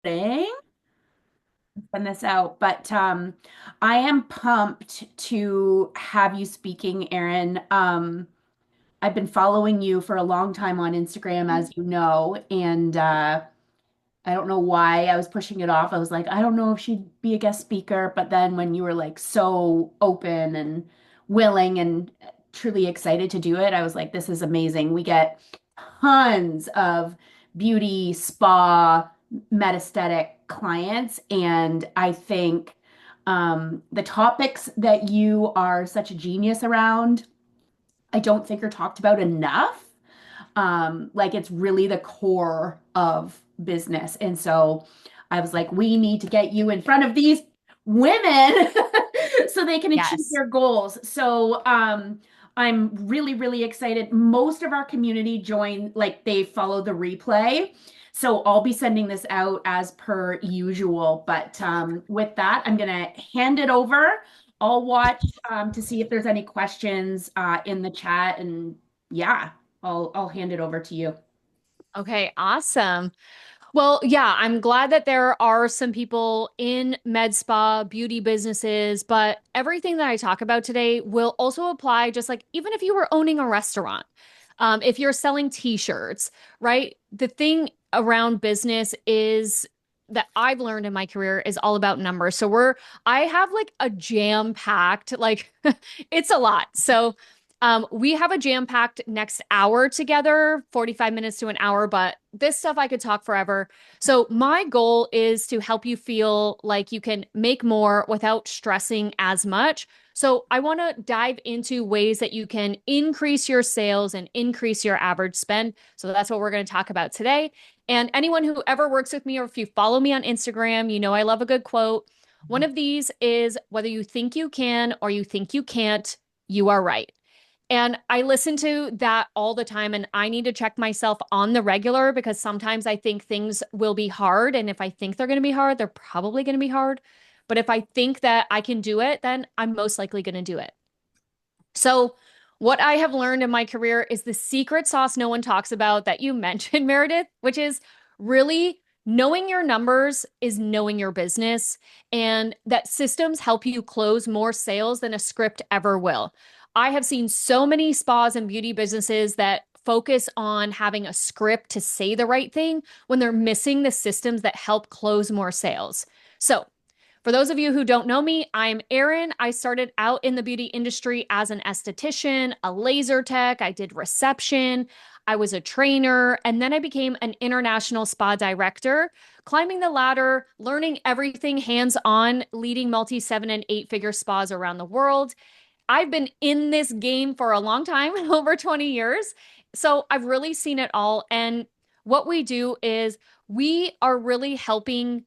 Thing. Send this out, but I am pumped to have you speaking, Erin. I've been following you for a long time on Instagram, as you know, and I don't know why I was pushing it off. I was like, I don't know if she'd be a guest speaker, but then when you were like so open and willing and truly excited to do it, I was like, this is amazing. We get tons of beauty, spa, metastatic clients, and I think the topics that you are such a genius around, I don't think are talked about enough. Like it's really the core of business. And so I was like, we need to get you in front of these women so they can achieve Yes. their goals. So I'm really, really excited. Most of our community join, like they follow the replay. So I'll be sending this out as per usual. But with that, I'm going to hand it over. I'll watch to see if there's any questions in the chat. And yeah, I'll hand it over to you. Okay, awesome. Well, yeah, I'm glad that there are some people in med spa, beauty businesses, but everything that I talk about today will also apply just like even if you were owning a restaurant, if you're selling t-shirts, right? The thing around business is that I've learned in my career is all about numbers. I have like a jam-packed, like it's a lot. We have a jam-packed next hour together, 45 minutes to an hour, but this stuff I could talk forever. So my goal is to help you feel like you can make more without stressing as much. So I want to dive into ways that you can increase your sales and increase your average spend. So that's what we're going to talk about today. And anyone who ever works with me or if you follow me on Instagram, you know I love a good quote. One of these is whether you think you can or you think you can't, you are right. And I listen to that all the time, and I need to check myself on the regular because sometimes I think things will be hard. And if I think they're going to be hard, they're probably going to be hard. But if I think that I can do it, then I'm most likely going to do it. So, what I have learned in my career is the secret sauce no one talks about that you mentioned, Meredith, which is really knowing your numbers is knowing your business, and that systems help you close more sales than a script ever will. I have seen so many spas and beauty businesses that focus on having a script to say the right thing when they're missing the systems that help close more sales. So, for those of you who don't know me, I'm Erin. I started out in the beauty industry as an esthetician, a laser tech. I did reception. I was a trainer, and then I became an international spa director, climbing the ladder, learning everything hands on, leading multi 7 and 8 figure spas around the world. I've been in this game for a long time, over 20 years. So I've really seen it all. And what we do is we are really helping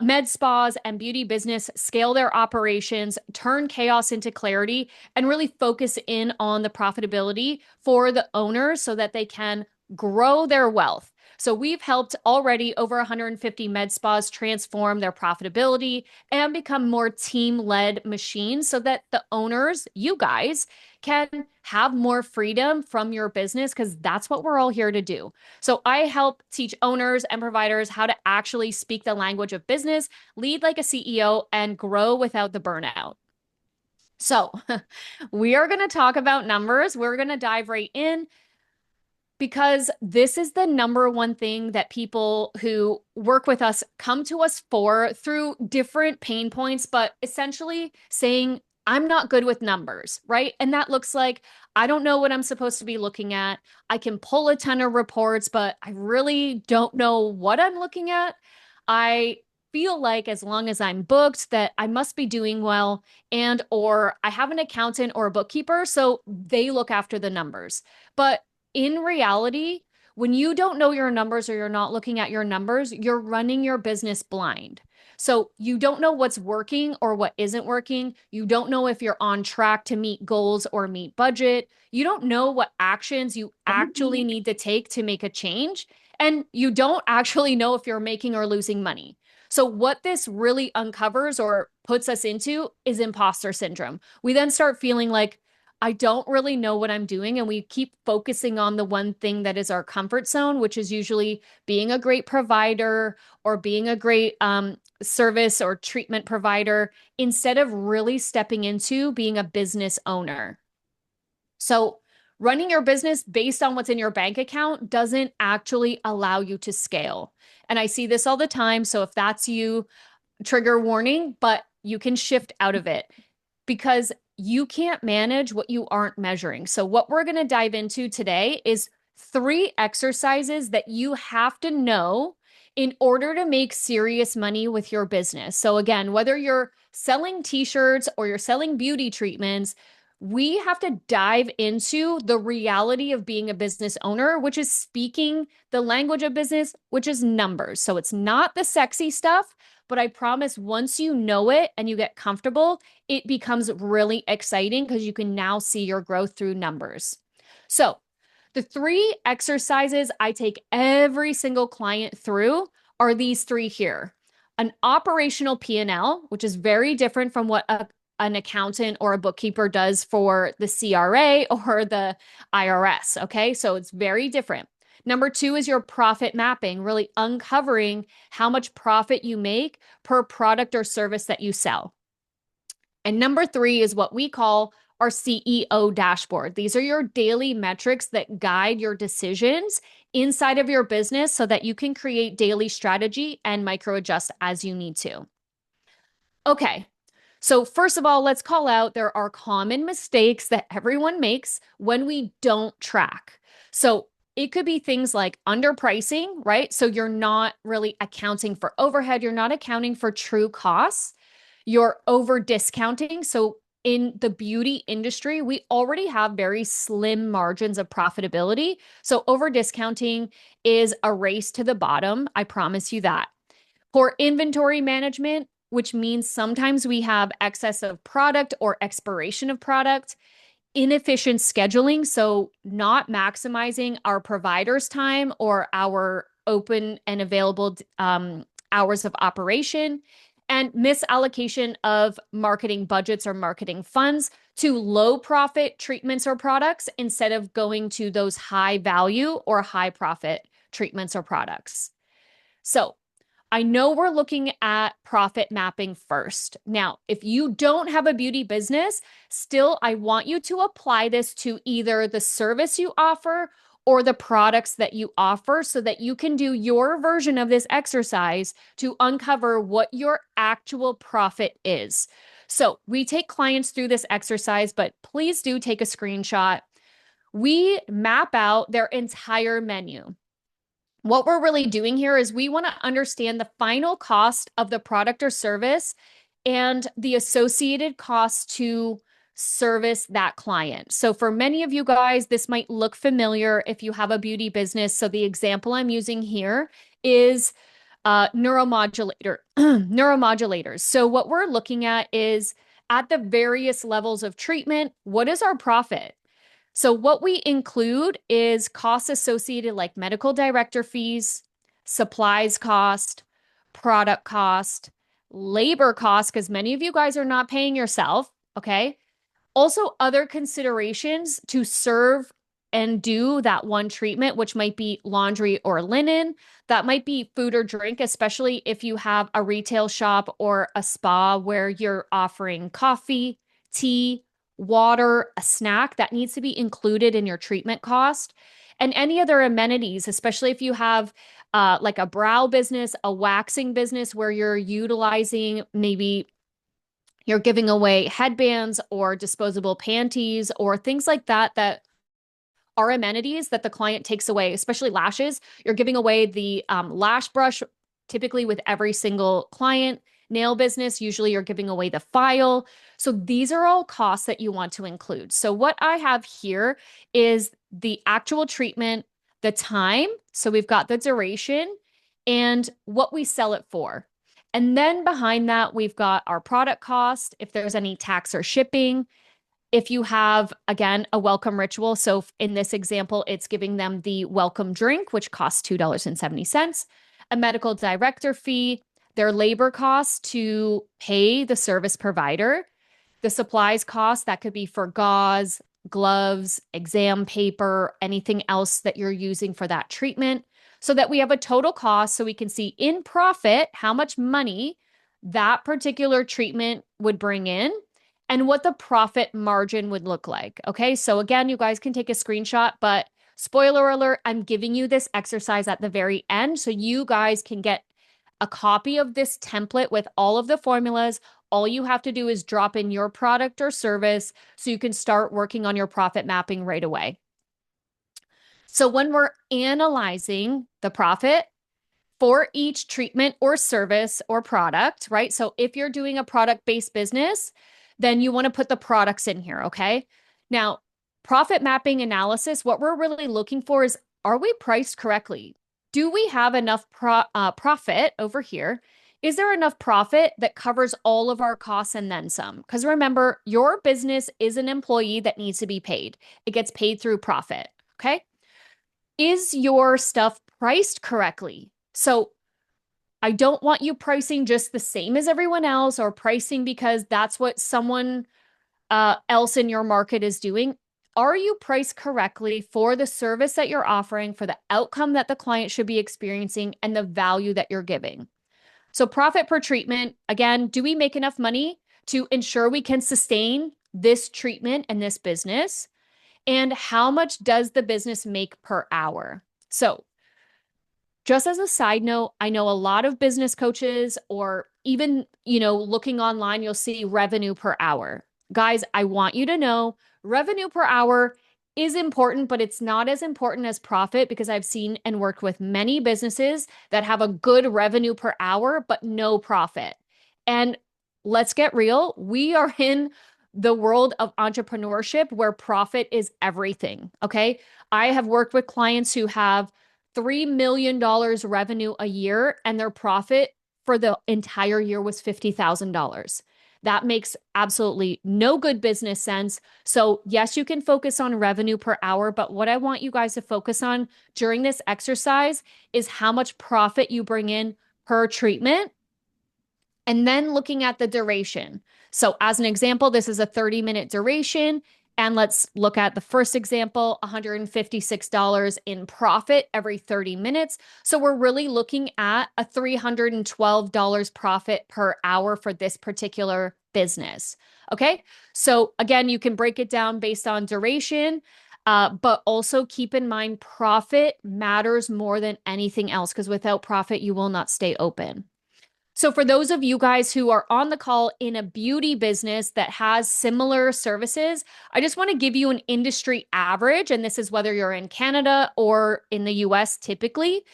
med spas and beauty business scale their operations, turn chaos into clarity, and really focus in on the profitability for the owners so that they can grow their wealth. So we've helped already over 150 med spas transform their profitability and become more team-led machines so that the owners, you guys, can have more freedom from your business because that's what we're all here to do. So I help teach owners and providers how to actually speak the language of business, lead like a CEO, and grow without the burnout. So, we are going to talk about numbers. We're going to dive right in because this is the number one thing that people who work with us come to us for through different pain points, but essentially saying, I'm not good with numbers, right? And that looks like I don't know what I'm supposed to be looking at. I can pull a ton of reports, but I really don't know what I'm looking at. I feel like as long as I'm booked that I must be doing well and or I have an accountant or a bookkeeper so they look after the numbers. But in reality, when you don't know your numbers or you're not looking at your numbers, you're running your business blind. So you don't know what's working or what isn't working. You don't know if you're on track to meet goals or meet budget. You don't know what actions you actually need to take to make a change. And you don't actually know if you're making or losing money. So, what this really uncovers or puts us into is imposter syndrome. We then start feeling like, I don't really know what I'm doing. And we keep focusing on the one thing that is our comfort zone, which is usually being a great provider or being a great service or treatment provider instead of really stepping into being a business owner. So, running your business based on what's in your bank account doesn't actually allow you to scale. And I see this all the time. So, if that's you, trigger warning, but you can shift out of it because you can't manage what you aren't measuring. So, what we're going to dive into today is three exercises that you have to know in order to make serious money with your business. So, again, whether you're selling t shirts or you're selling beauty treatments, we have to dive into the reality of being a business owner, which is speaking the language of business, which is numbers. So, it's not the sexy stuff. But I promise once you know it and you get comfortable, it becomes really exciting because you can now see your growth through numbers. So, the three exercises I take every single client through are these three here. An operational P&L, which is very different from what an accountant or a bookkeeper does for the CRA or the IRS. Okay. So it's very different. Number two is your profit mapping, really uncovering how much profit you make per product or service that you sell. And number three is what we call our CEO dashboard. These are your daily metrics that guide your decisions inside of your business so that you can create daily strategy and micro adjust as you need to. Okay. So, first of all, let's call out there are common mistakes that everyone makes when we don't track. So, it could be things like underpricing, right? So, you're not really accounting for overhead, you're not accounting for true costs, you're over discounting. So, in the beauty industry, we already have very slim margins of profitability. So, over discounting is a race to the bottom. I promise you that. For inventory management, which means sometimes we have excess of product or expiration of product, inefficient scheduling, so not maximizing our provider's time or our open and available hours of operation, and misallocation of marketing budgets or marketing funds to low profit treatments or products instead of going to those high value or high profit treatments or products. So, I know we're looking at profit mapping first. Now, if you don't have a beauty business, still, I want you to apply this to either the service you offer or the products that you offer so that you can do your version of this exercise to uncover what your actual profit is. So, we take clients through this exercise, but please do take a screenshot. We map out their entire menu. What we're really doing here is we want to understand the final cost of the product or service and the associated cost to service that client. So for many of you guys, this might look familiar if you have a beauty business. So the example I'm using here is neuromodulators. So what we're looking at is at the various levels of treatment, what is our profit? So, what we include is costs associated like medical director fees, supplies cost, product cost, labor cost, because many of you guys are not paying yourself. Okay. Also, other considerations to serve and do that one treatment, which might be laundry or linen. That might be food or drink, especially if you have a retail shop or a spa where you're offering coffee, tea, water, a snack that needs to be included in your treatment cost, and any other amenities, especially if you have like a brow business, a waxing business where you're utilizing maybe you're giving away headbands or disposable panties or things like that that are amenities that the client takes away, especially lashes. You're giving away the lash brush, typically with every single client. Nail business, usually you're giving away the file. So these are all costs that you want to include. So what I have here is the actual treatment, the time. So we've got the duration and what we sell it for. And then behind that, we've got our product cost, if there's any tax or shipping, if you have, again, a welcome ritual. So in this example, it's giving them the welcome drink, which costs $2.70, a medical director fee, their labor costs to pay the service provider, the supplies cost that could be for gauze, gloves, exam paper, anything else that you're using for that treatment, so that we have a total cost so we can see in profit how much money that particular treatment would bring in and what the profit margin would look like. Okay, so again, you guys can take a screenshot, but spoiler alert, I'm giving you this exercise at the very end so you guys can get a copy of this template with all of the formulas. All you have to do is drop in your product or service so you can start working on your profit mapping right away. So when we're analyzing the profit for each treatment or service or product, right? So if you're doing a product-based business, then you want to put the products in here, okay? Now, profit mapping analysis, what we're really looking for is, are we priced correctly? Do we have enough profit over here? Is there enough profit that covers all of our costs and then some? Because remember, your business is an employee that needs to be paid. It gets paid through profit, okay? Is your stuff priced correctly? So I don't want you pricing just the same as everyone else or pricing because that's what someone else in your market is doing. Are you priced correctly for the service that you're offering, for the outcome that the client should be experiencing, and the value that you're giving? So, profit per treatment, again, do we make enough money to ensure we can sustain this treatment and this business? And how much does the business make per hour? So, just as a side note, I know a lot of business coaches or even, looking online, you'll see revenue per hour. Guys, I want you to know revenue per hour is important, but it's not as important as profit because I've seen and worked with many businesses that have a good revenue per hour, but no profit. And let's get real, we are in the world of entrepreneurship where profit is everything. Okay. I have worked with clients who have $3 million revenue a year and their profit for the entire year was $50,000. That makes absolutely no good business sense. So, yes, you can focus on revenue per hour, but what I want you guys to focus on during this exercise is how much profit you bring in per treatment and then looking at the duration. So, as an example, this is a 30-minute duration. And let's look at the first example, $156 in profit every 30 minutes. So we're really looking at a $312 profit per hour for this particular business. Okay. So again, you can break it down based on duration, but also keep in mind profit matters more than anything else because without profit, you will not stay open. So for those of you guys who are on the call in a beauty business that has similar services, I just want to give you an industry average, and this is whether you're in Canada or in the US typically,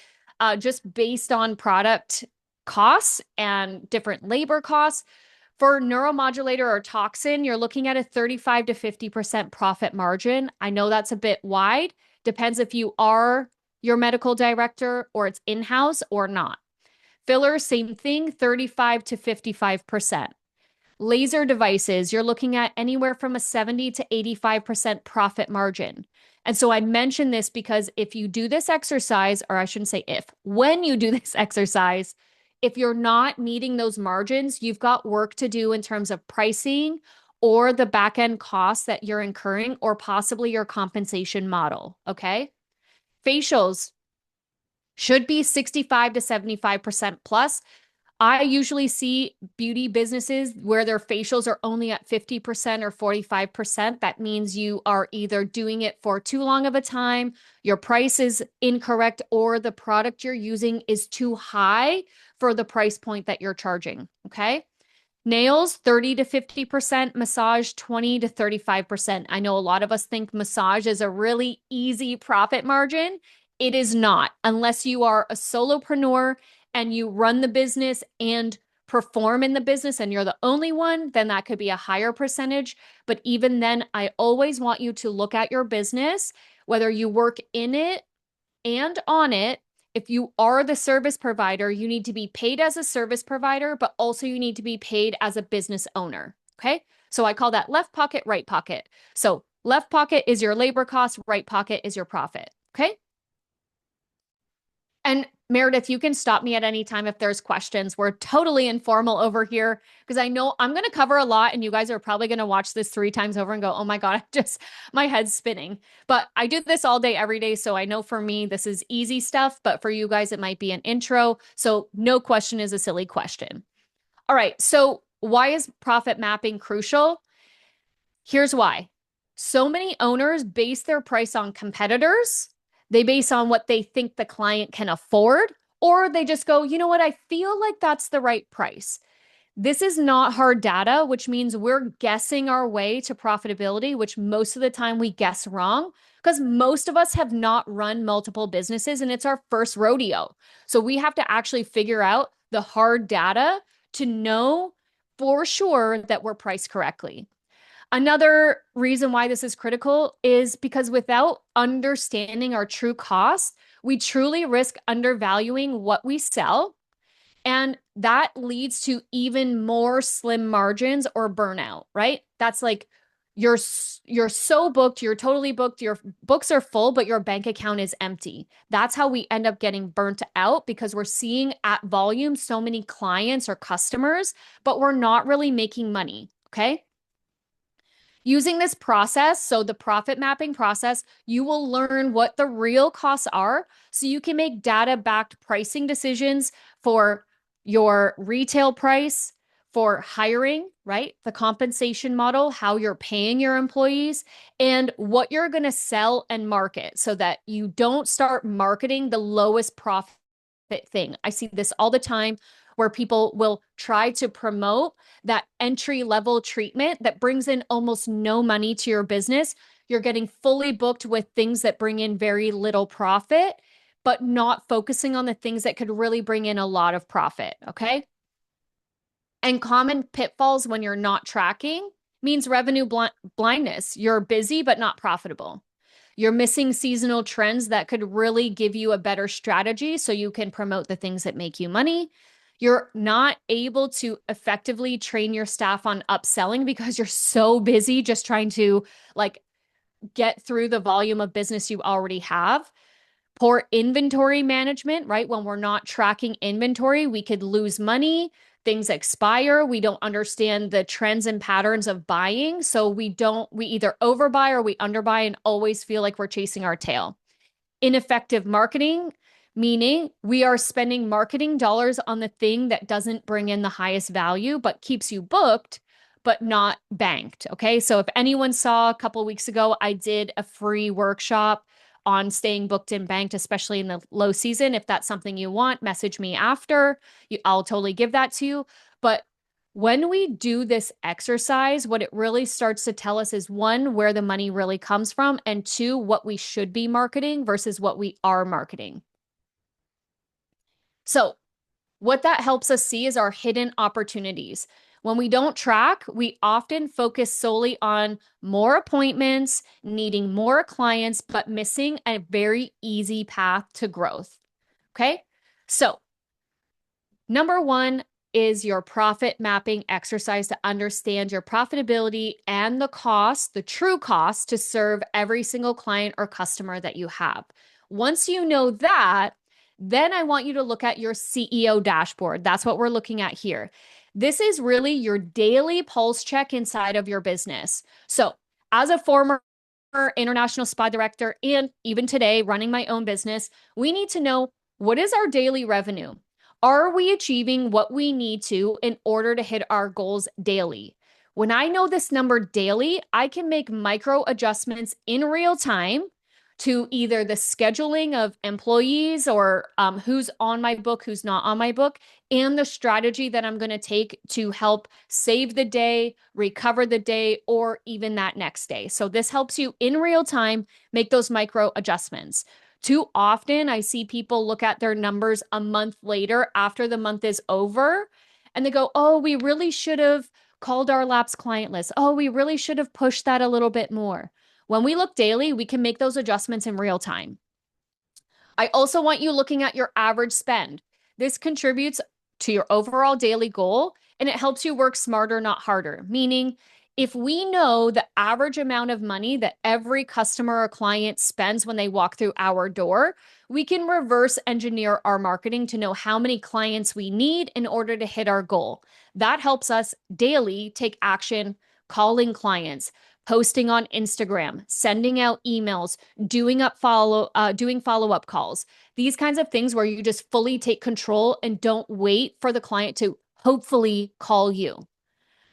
just based on product costs and different labor costs. For neuromodulator or toxin, you're looking at a 35 to 50% profit margin. I know that's a bit wide. Depends if you are your medical director or it's in-house or not. Filler, same thing, 35 to 55%. Laser devices, you're looking at anywhere from a 70 to 85% profit margin. And so I mention this because if you do this exercise, or I shouldn't say if, when you do this exercise, if you're not meeting those margins, you've got work to do in terms of pricing or the back end costs that you're incurring, or possibly your compensation model. Okay. Facials, should be 65 to 75% plus. I usually see beauty businesses where their facials are only at 50% or 45%. That means you are either doing it for too long of a time, your price is incorrect, or the product you're using is too high for the price point that you're charging. Okay. Nails, 30 to 50%, massage, 20 to 35%. I know a lot of us think massage is a really easy profit margin. It is not, unless you are a solopreneur and you run the business and perform in the business and you're the only one, then that could be a higher percentage. But even then, I always want you to look at your business, whether you work in it and on it. If you are the service provider, you need to be paid as a service provider, but also you need to be paid as a business owner. Okay. So I call that left pocket, right pocket. So left pocket is your labor cost, right pocket is your profit. Okay. And Meredith, you can stop me at any time if there's questions. We're totally informal over here because I know I'm going to cover a lot and you guys are probably going to watch this 3 times over and go, oh my God, my head's spinning. But I do this all day, every day. So I know for me, this is easy stuff, but for you guys, it might be an intro. So no question is a silly question. All right. So why is profit mapping crucial? Here's why. So many owners base their price on competitors. They base on what they think the client can afford, or they just go, you know what, I feel like that's the right price. This is not hard data, which means we're guessing our way to profitability, which most of the time we guess wrong because most of us have not run multiple businesses and it's our first rodeo. So we have to actually figure out the hard data to know for sure that we're priced correctly. Another reason why this is critical is because without understanding our true costs, we truly risk undervaluing what we sell. And that leads to even more slim margins or burnout, right? That's like you're so booked, you're totally booked, your books are full, but your bank account is empty. That's how we end up getting burnt out because we're seeing at volume so many clients or customers, but we're not really making money. Okay. Using this process, so the profit mapping process, you will learn what the real costs are so you can make data backed pricing decisions for your retail price, for hiring, right? The compensation model, how you're paying your employees, and what you're going to sell and market so that you don't start marketing the lowest profit thing. I see this all the time where people will try to promote that entry level treatment that brings in almost no money to your business. You're getting fully booked with things that bring in very little profit, but not focusing on the things that could really bring in a lot of profit. Okay. And common pitfalls when you're not tracking means revenue blindness. You're busy, but not profitable. You're missing seasonal trends that could really give you a better strategy so you can promote the things that make you money. You're not able to effectively train your staff on upselling because you're so busy just trying to like get through the volume of business you already have. Poor inventory management, right? When we're not tracking inventory, we could lose money. Things expire. We don't understand the trends and patterns of buying. So we either overbuy or we underbuy and always feel like we're chasing our tail. Ineffective marketing, meaning we are spending marketing dollars on the thing that doesn't bring in the highest value, but keeps you booked, but not banked. Okay. So if anyone saw a couple weeks ago, I did a free workshop on staying booked and banked, especially in the low season. If that's something you want, message me after. I'll totally give that to you. But when we do this exercise, what it really starts to tell us is one, where the money really comes from, and two, what we should be marketing versus what we are marketing. So, what that helps us see is our hidden opportunities. When we don't track, we often focus solely on more appointments, needing more clients, but missing a very easy path to growth. Okay. So, number one is your profit mapping exercise to understand your profitability and the cost, the true cost to serve every single client or customer that you have. Once you know that, then I want you to look at your CEO dashboard. That's what we're looking at here. This is really your daily pulse check inside of your business. So, as a former international spa director and even today running my own business, we need to know what is our daily revenue? Are we achieving what we need to in order to hit our goals daily? When I know this number daily, I can make micro adjustments in real time to either the scheduling of employees or who's on my book, who's not on my book, and the strategy that I'm going to take to help save the day, recover the day, or even that next day. So this helps you in real time make those micro adjustments. Too often, I see people look at their numbers a month later after the month is over, and they go, oh, we really should have called our lapsed client list. Oh, we really should have pushed that a little bit more. When we look daily, we can make those adjustments in real time. I also want you looking at your average spend. This contributes to your overall daily goal and it helps you work smarter, not harder. Meaning, If we know the average amount of money that every customer or client spends when they walk through our door, we can reverse engineer our marketing to know how many clients we need in order to hit our goal. That helps us daily take action, calling clients, posting on Instagram, sending out emails, doing follow-up calls. These kinds of things where you just fully take control and don't wait for the client to hopefully call you.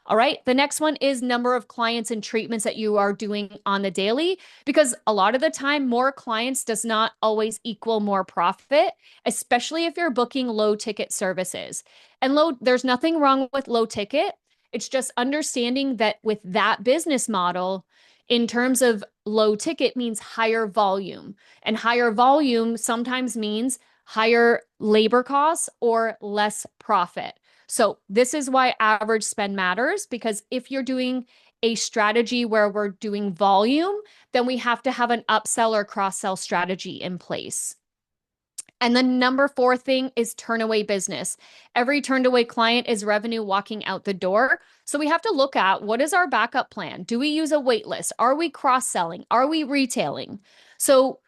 All right. The next one is number of clients and treatments that you are doing on the daily, because a lot of the time, more clients does not always equal more profit, especially if you're booking low ticket services. And there's nothing wrong with low ticket. It's just understanding that with that business model, in terms of low ticket means higher volume, and higher volume sometimes means higher labor costs or less profit. So this is why average spend matters, because if you're doing a strategy where we're doing volume, then we have to have an upsell or cross-sell strategy in place. And the number four thing is turn away business. Every turned away client is revenue walking out the door. So we have to look at, what is our backup plan? Do we use a wait list? Are we cross-selling? Are we retailing? So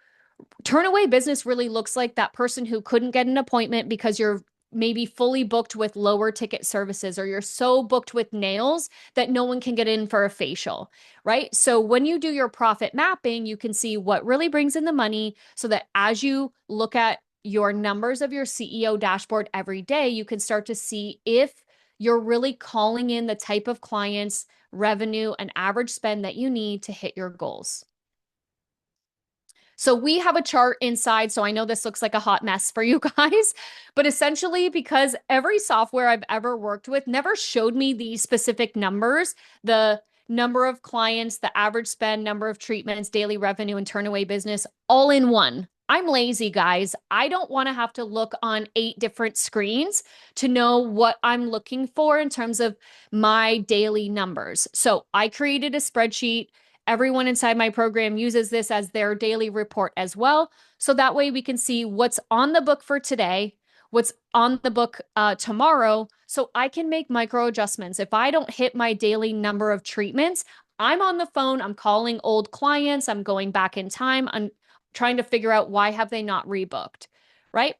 turn away business really looks like that person who couldn't get an appointment because you're maybe fully booked with lower ticket services, or you're so booked with nails that no one can get in for a facial, right? So when you do your profit mapping, you can see what really brings in the money, so that as you look at your numbers of your CEO dashboard every day, you can start to see if you're really calling in the type of clients, revenue, and average spend that you need to hit your goals. So we have a chart inside. So I know this looks like a hot mess for you guys, but essentially, because every software I've ever worked with never showed me these specific numbers, the number of clients, the average spend, number of treatments, daily revenue, and turn away business all in one. I'm lazy, guys. I don't want to have to look on 8 different screens to know what I'm looking for in terms of my daily numbers. So I created a spreadsheet. Everyone inside my program uses this as their daily report as well. So that way we can see what's on the book for today, what's on the book tomorrow, so I can make micro adjustments. If I don't hit my daily number of treatments, I'm on the phone, I'm calling old clients, I'm going back in time, I'm trying to figure out why have they not rebooked, right?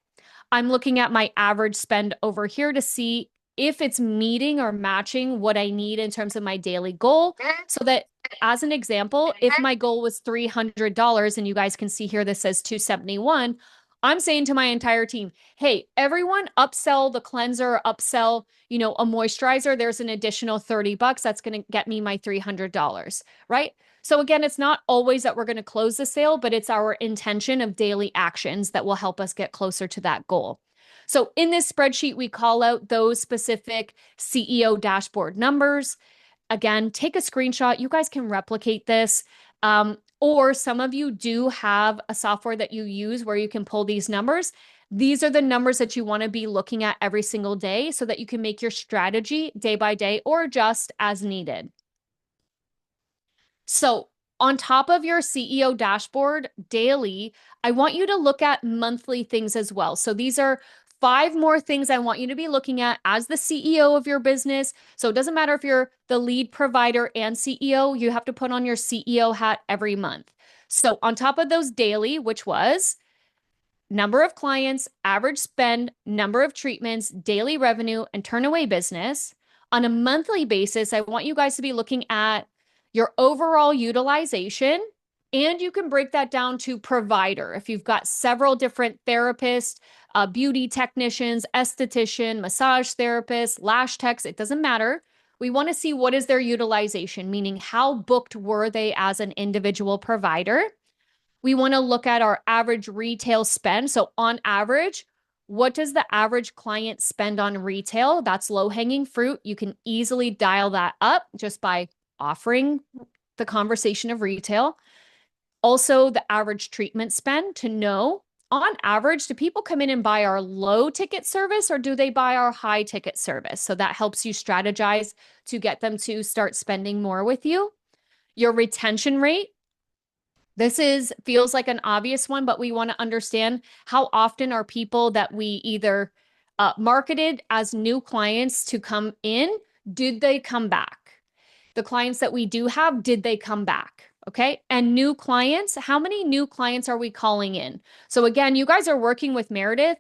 I'm looking at my average spend over here to see if it's meeting or matching what I need in terms of my daily goal, so that, as an example, if my goal was $300 and you guys can see here, this says 271, I'm saying to my entire team, hey, everyone upsell the cleanser, upsell, a moisturizer. There's an additional $30. That's going to get me my $300, right? So again, it's not always that we're going to close the sale, but it's our intention of daily actions that will help us get closer to that goal. So in this spreadsheet, we call out those specific CEO dashboard numbers. Again, take a screenshot. You guys can replicate this. Or some of you do have a software that you use where you can pull these numbers. These are the numbers that you want to be looking at every single day so that you can make your strategy day by day or adjust as needed. So on top of your CEO dashboard daily, I want you to look at monthly things as well. So these are 5 more things I want you to be looking at as the CEO of your business. So it doesn't matter if you're the lead provider and CEO, you have to put on your CEO hat every month. So on top of those daily, which was number of clients, average spend, number of treatments, daily revenue, and turn away business, on a monthly basis, I want you guys to be looking at your overall utilization, and you can break that down to provider. If you've got several different therapists, beauty technicians, esthetician, massage therapist, lash techs, it doesn't matter. We want to see what is their utilization, meaning how booked were they as an individual provider. We want to look at our average retail spend. So on average, what does the average client spend on retail? That's low-hanging fruit. You can easily dial that up just by offering the conversation of retail. Also, the average treatment spend, to know, on average, do people come in and buy our low ticket service or do they buy our high ticket service? So that helps you strategize to get them to start spending more with you. Your retention rate. This feels like an obvious one, but we want to understand how often are people that we either marketed as new clients to come in, did they come back? The clients that we do have, did they come back? Okay. And new clients, how many new clients are we calling in? So again, you guys are working with Meredith.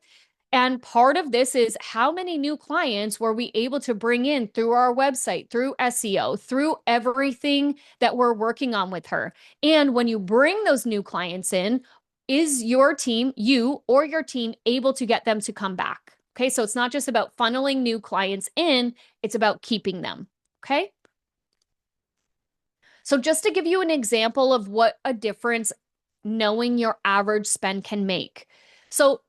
And part of this is how many new clients were we able to bring in through our website, through SEO, through everything that we're working on with her. And when you bring those new clients in, is your team, you or your team, able to get them to come back? Okay. So it's not just about funneling new clients in, it's about keeping them. Okay. So just to give you an example of what a difference knowing your average spend can make. So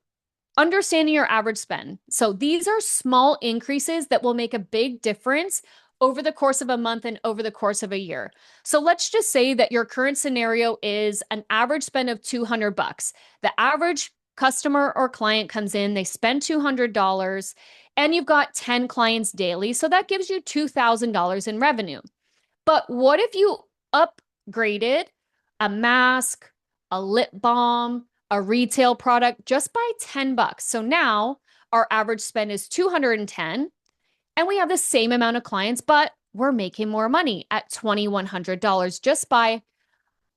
understanding your average spend. So these are small increases that will make a big difference over the course of a month and over the course of a year. So let's just say that your current scenario is an average spend of $200. The average customer or client comes in, they spend $200, and you've got 10 clients daily. So that gives you $2,000 in revenue. But what if you upgraded a mask, a lip balm, a retail product just by $10? So now our average spend is 210 and we have the same amount of clients, but we're making more money at $2,100 just by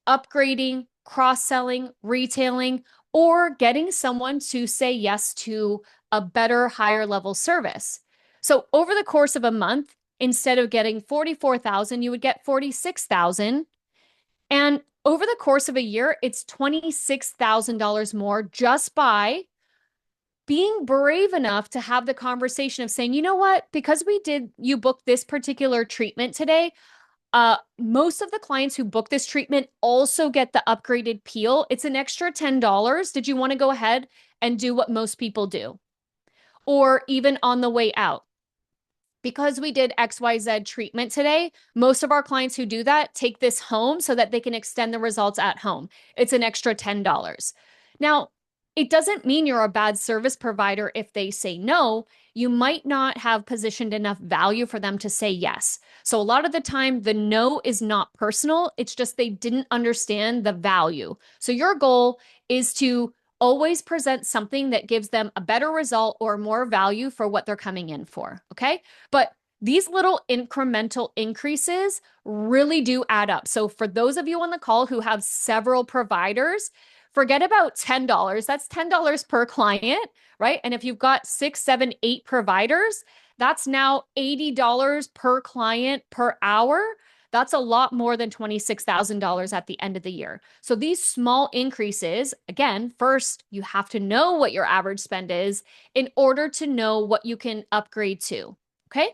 upgrading, cross-selling, retailing, or getting someone to say yes to a better, higher level service. So over the course of a month, instead of getting 44,000, you would get 46,000. And over the course of a year, it's $26,000 more just by being brave enough to have the conversation of saying, you know what, because you booked this particular treatment today, most of the clients who book this treatment also get the upgraded peel. It's an extra $10. Did you want to go ahead and do what most people do? Or even on the way out, because we did XYZ treatment today, most of our clients who do that take this home so that they can extend the results at home. It's an extra $10. Now, it doesn't mean you're a bad service provider if they say no. You might not have positioned enough value for them to say yes. So a lot of the time, the no is not personal. It's just they didn't understand the value. So your goal is to always present something that gives them a better result or more value for what they're coming in for. Okay. But these little incremental increases really do add up. So for those of you on the call who have several providers, forget about $10. That's $10 per client, right? And if you've got 6, 7, 8 providers, that's now $80 per client per hour. That's a lot more than $26,000 at the end of the year. So these small increases, again, first, you have to know what your average spend is in order to know what you can upgrade to. Okay.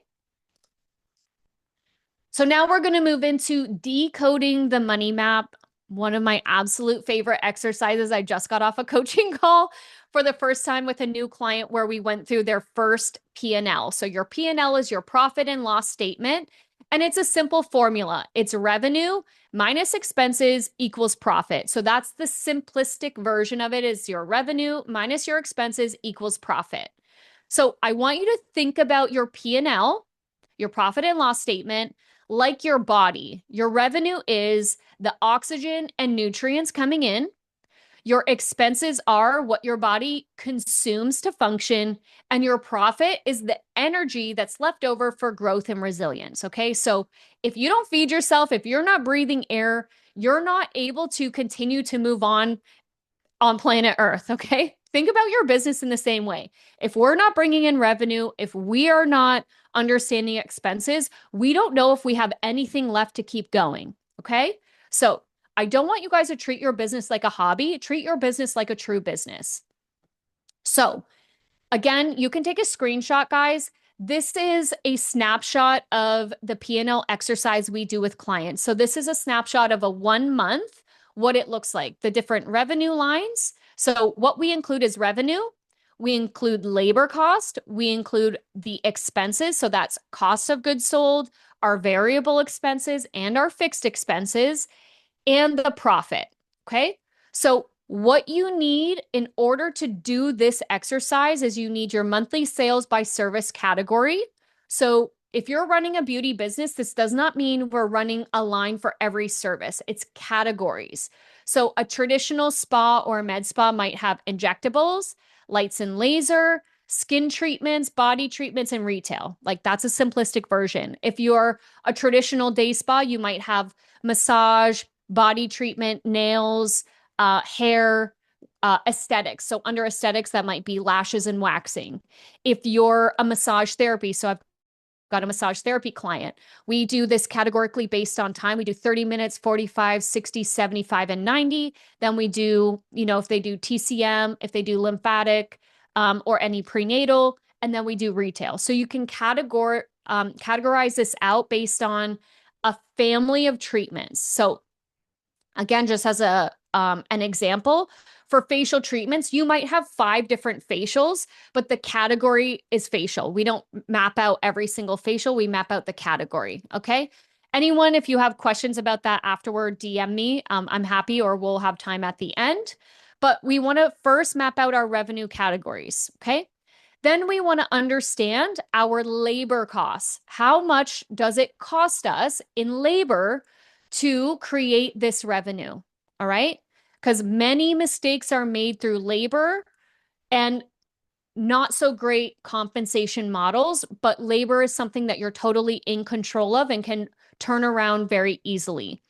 So now we're going to move into decoding the money map. One of my absolute favorite exercises. I just got off a coaching call for the first time with a new client where we went through their first P&L. So your P&L is your profit and loss statement. And it's a simple formula. It's revenue minus expenses equals profit. So that's the simplistic version of it, is your revenue minus your expenses equals profit. So I want you to think about your P&L, your profit and loss statement, like your body. Your revenue is the oxygen and nutrients coming in. Your expenses are what your body consumes to function, and your profit is the energy that's left over for growth and resilience. Okay. So if you don't feed yourself, if you're not breathing air, you're not able to continue to move on planet Earth. Okay. Think about your business in the same way. If we're not bringing in revenue, if we are not understanding expenses, we don't know if we have anything left to keep going. Okay. So I don't want you guys to treat your business like a hobby. Treat your business like a true business. So again, you can take a screenshot, guys. This is a snapshot of the P&L exercise we do with clients. So this is a snapshot of a 1 month, what it looks like, the different revenue lines. So what we include is revenue. We include labor cost. We include the expenses. So that's cost of goods sold, our variable expenses, and our fixed expenses, and the profit. Okay. So what you need in order to do this exercise is you need your monthly sales by service category. So if you're running a beauty business, this does not mean we're running a line for every service. It's categories. So a traditional spa or med spa might have injectables, lights and laser, skin treatments, body treatments, and retail. Like that's a simplistic version. If you're a traditional day spa, you might have massage, body treatment, nails, hair, aesthetics. So under aesthetics, that might be lashes and waxing. If you're a massage therapy, so I've got a massage therapy client. We do this categorically based on time. We do 30 minutes, 45, 60, 75, and 90. Then we do, if they do TCM, if they do lymphatic, or any prenatal, and then we do retail. So you can categorize this out based on a family of treatments. So again, just as an example, for facial treatments, you might have 5 different facials, but the category is facial. We don't map out every single facial, we map out the category. Okay. Anyone, if you have questions about that afterward, DM me. I'm happy, or we'll have time at the end. But we want to first map out our revenue categories. Okay. Then we want to understand our labor costs. How much does it cost us in labor to create this revenue? All right. Because many mistakes are made through labor and not so great compensation models, but labor is something that you're totally in control of and can turn around very easily.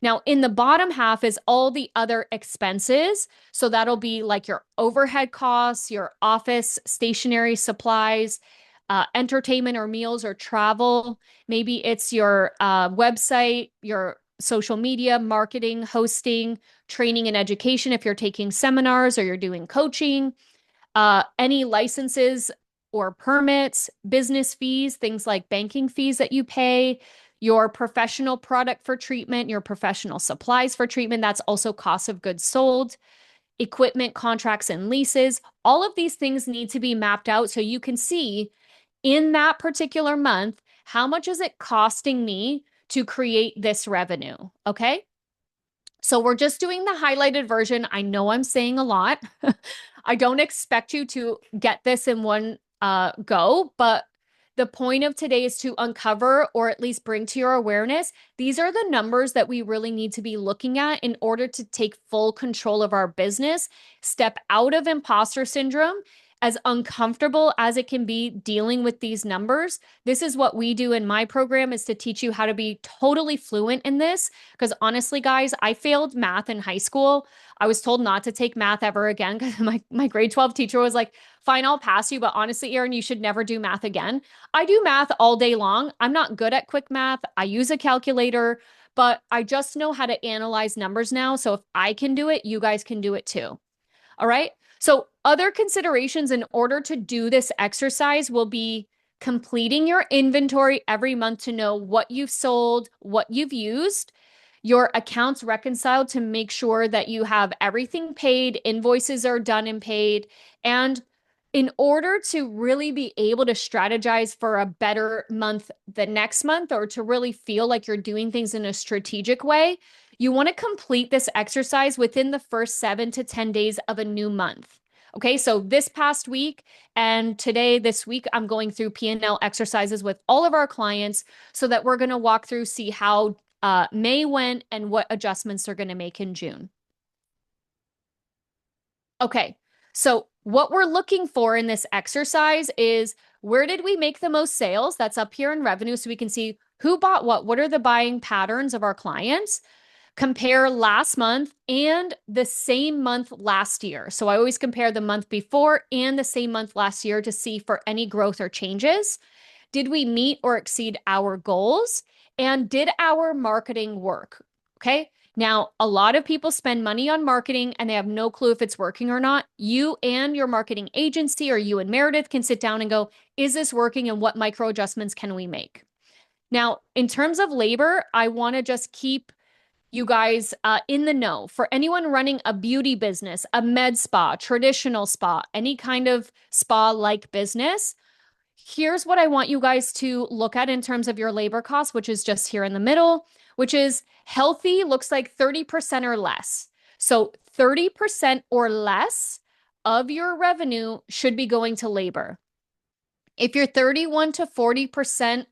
Now, in the bottom half is all the other expenses. So that'll be like your overhead costs, your office stationery supplies, entertainment or meals or travel. Maybe it's your website, your social media, marketing, hosting, training and education if you're taking seminars or you're doing coaching, any licenses or permits, business fees, things like banking fees that you pay, your professional product for treatment, your professional supplies for treatment. That's also cost of goods sold, equipment, contracts, and leases. All of these things need to be mapped out so you can see in that particular month, how much is it costing me to create this revenue? Okay. So we're just doing the highlighted version. I know I'm saying a lot. I don't expect you to get this in one go, but the point of today is to uncover, or at least bring to your awareness, these are the numbers that we really need to be looking at in order to take full control of our business, step out of imposter syndrome. As uncomfortable as it can be dealing with these numbers, this is what we do in my program, is to teach you how to be totally fluent in this. Because honestly, guys, I failed math in high school. I was told not to take math ever again because my grade 12 teacher was like, fine, I'll pass you. But honestly, Erin, you should never do math again. I do math all day long. I'm not good at quick math. I use a calculator, but I just know how to analyze numbers now. So if I can do it, you guys can do it too. All right. So other considerations in order to do this exercise will be completing your inventory every month to know what you've sold, what you've used, your accounts reconciled to make sure that you have everything paid, invoices are done and paid. And in order to really be able to strategize for a better month the next month, or to really feel like you're doing things in a strategic way, you want to complete this exercise within the first 7 to 10 days of a new month. Okay, so this past week and today, this week, I'm going through P&L exercises with all of our clients so that we're going to walk through, see how May went and what adjustments they're going to make in June. Okay, so what we're looking for in this exercise is, where did we make the most sales? That's up here in revenue, so we can see who bought what are the buying patterns of our clients. Compare last month and the same month last year. So I always compare the month before and the same month last year to see for any growth or changes. Did we meet or exceed our goals? And did our marketing work? Okay. Now, a lot of people spend money on marketing and they have no clue if it's working or not. You and your marketing agency, or you and Meredith, can sit down and go, is this working, and what micro adjustments can we make? Now, in terms of labor, I want to just keep you guys in the know. For anyone running a beauty business, a med spa, traditional spa, any kind of spa-like business, here's what I want you guys to look at in terms of your labor costs, which is just here in the middle, which is healthy looks like 30% or less. So 30% or less of your revenue should be going to labor. If you're 31 to 40%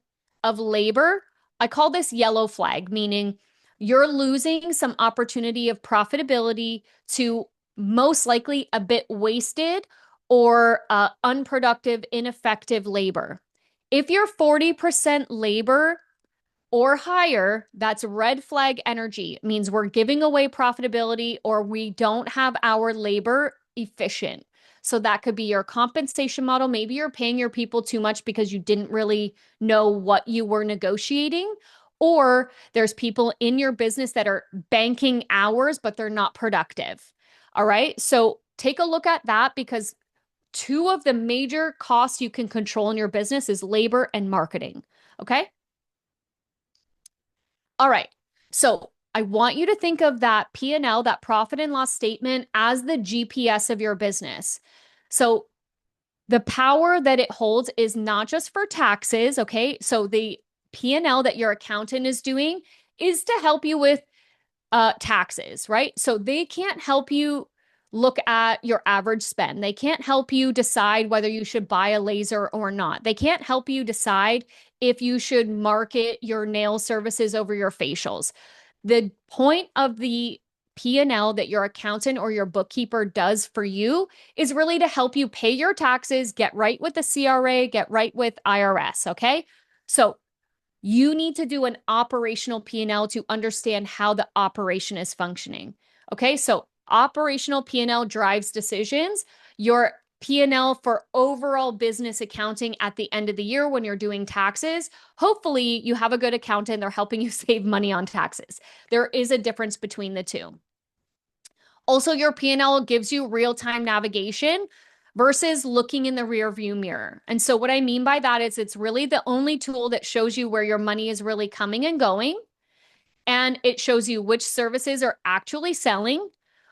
of labor, I call this yellow flag, meaning you're losing some opportunity of profitability to most likely a bit wasted or unproductive, ineffective labor. If you're 40% labor or higher, that's red flag energy. It means we're giving away profitability or we don't have our labor efficient. So that could be your compensation model. Maybe you're paying your people too much because you didn't really know what you were negotiating. Or there's people in your business that are banking hours, but they're not productive. All right. So take a look at that because two of the major costs you can control in your business is labor and marketing. Okay. All right. So I want you to think of that P&L, that profit and loss statement, as the GPS of your business. So the power that it holds is not just for taxes. Okay. So the P&L that your accountant is doing is to help you with taxes, right? So they can't help you look at your average spend. They can't help you decide whether you should buy a laser or not. They can't help you decide if you should market your nail services over your facials. The point of the P&L that your accountant or your bookkeeper does for you is really to help you pay your taxes, get right with the CRA, get right with IRS, okay? So you need to do an operational P&L to understand how the operation is functioning. Okay, so operational P&L drives decisions. Your P&L for overall business accounting at the end of the year when you're doing taxes, hopefully you have a good accountant. They're helping you save money on taxes. There is a difference between the two. Also, your P&L gives you real-time navigation versus looking in the rear view mirror. And so what I mean by that is it's really the only tool that shows you where your money is really coming and going. And it shows you which services are actually selling,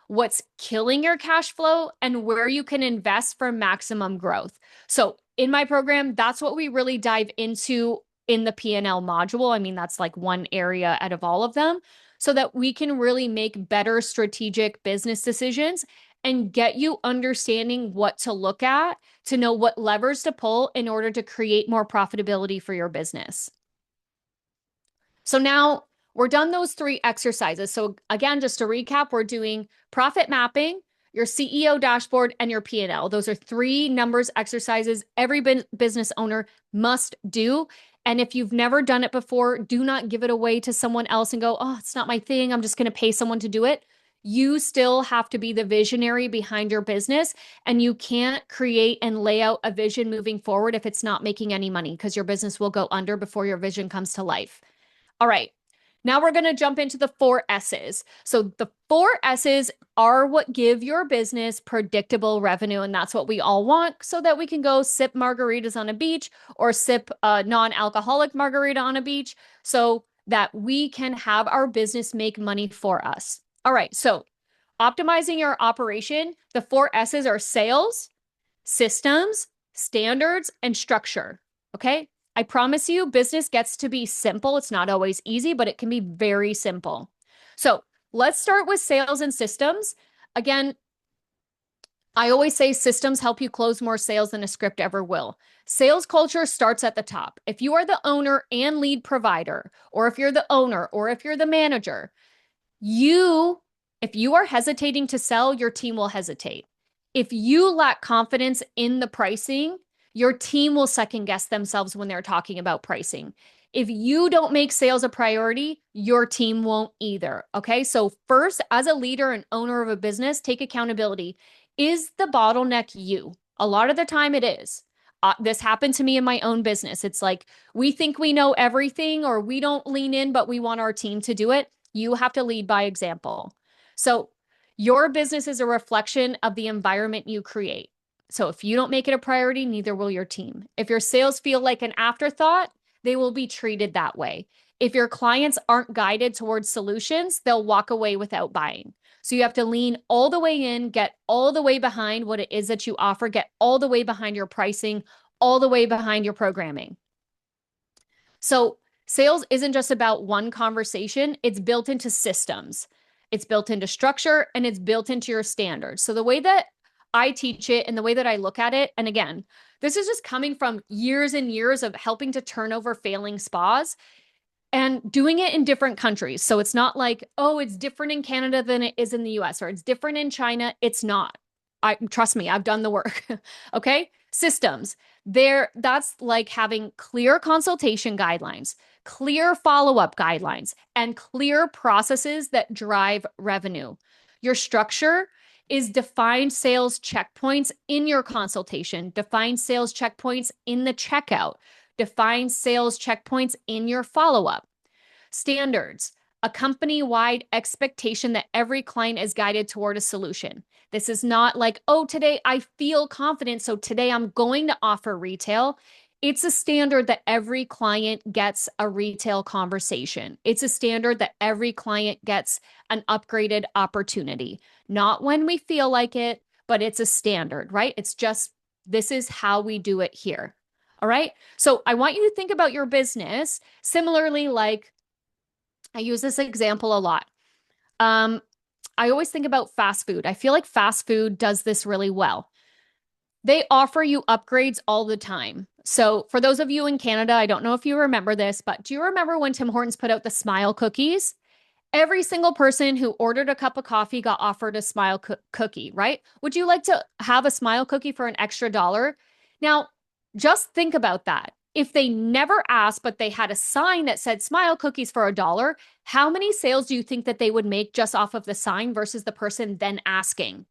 what's killing your cash flow, and where you can invest for maximum growth. So in my program, that's what we really dive into in the P&L module. I mean, that's like one area out of all of them, so that we can really make better strategic business decisions and get you understanding what to look at to know what levers to pull in order to create more profitability for your business. So now we're done those three exercises. So again, just to recap, we're doing profit mapping, your CEO dashboard, and your P&L. Those are three numbers exercises every business owner must do. And if you've never done it before, do not give it away to someone else and go, oh, it's not my thing. I'm just going to pay someone to do it. You still have to be the visionary behind your business, and you can't create and lay out a vision moving forward if it's not making any money, because your business will go under before your vision comes to life. All right. Now we're going to jump into the 4S's. So the 4S's are what give your business predictable revenue. And that's what we all want so that we can go sip margaritas on a beach or sip a non-alcoholic margarita on a beach so that we can have our business make money for us. All right. So optimizing your operation, the 4S's are sales, systems, standards, and structure. Okay. I promise you, business gets to be simple. It's not always easy, but it can be very simple. So let's start with sales and systems. Again, I always say systems help you close more sales than a script ever will. Sales culture starts at the top. If you are the owner and lead provider, or if you're the owner, or if you're the manager, if you are hesitating to sell, your team will hesitate. If you lack confidence in the pricing, your team will second guess themselves when they're talking about pricing. If you don't make sales a priority, your team won't either. Okay. So, first, as a leader and owner of a business, take accountability. Is the bottleneck you? A lot of the time it is. This happened to me in my own business. It's like we think we know everything or we don't lean in, but we want our team to do it. You have to lead by example. So, your business is a reflection of the environment you create. So if you don't make it a priority, neither will your team. If your sales feel like an afterthought, they will be treated that way. If your clients aren't guided towards solutions, they'll walk away without buying. So you have to lean all the way in, get all the way behind what it is that you offer, get all the way behind your pricing, all the way behind your programming. So sales isn't just about one conversation, it's built into systems. It's built into structure and it's built into your standards. So the way that I teach it and the way that I look at it, and again, this is just coming from years and years of helping to turn over failing spas and doing it in different countries. So it's not like, oh, it's different in Canada than it is in the US or it's different in China. It's not. trust me, I've done the work. Okay. Systems. That's like having clear consultation guidelines, clear follow-up guidelines, and clear processes that drive revenue. Your structure is defined sales checkpoints in your consultation, defined sales checkpoints in the checkout, defined sales checkpoints in your follow-up. Standards, a company-wide expectation that every client is guided toward a solution. This is not like, oh, today I feel confident, so today I'm going to offer retail. It's a standard that every client gets a retail conversation. It's a standard that every client gets an upgraded opportunity. Not when we feel like it, but it's a standard, right? It's just, this is how we do it here. All right. So I want you to think about your business similarly, like I use this example a lot. I always think about fast food. I feel like fast food does this really well. They offer you upgrades all the time. So, for those of you in Canada, I don't know if you remember this, but do you remember when Tim Hortons put out the Smile cookies? Every single person who ordered a cup of coffee got offered a Smile cookie, right? Would you like to have a Smile cookie for an extra dollar? Now, just think about that. If they never asked, but they had a sign that said Smile cookies for a dollar, how many sales do you think that they would make just off of the sign versus the person then asking?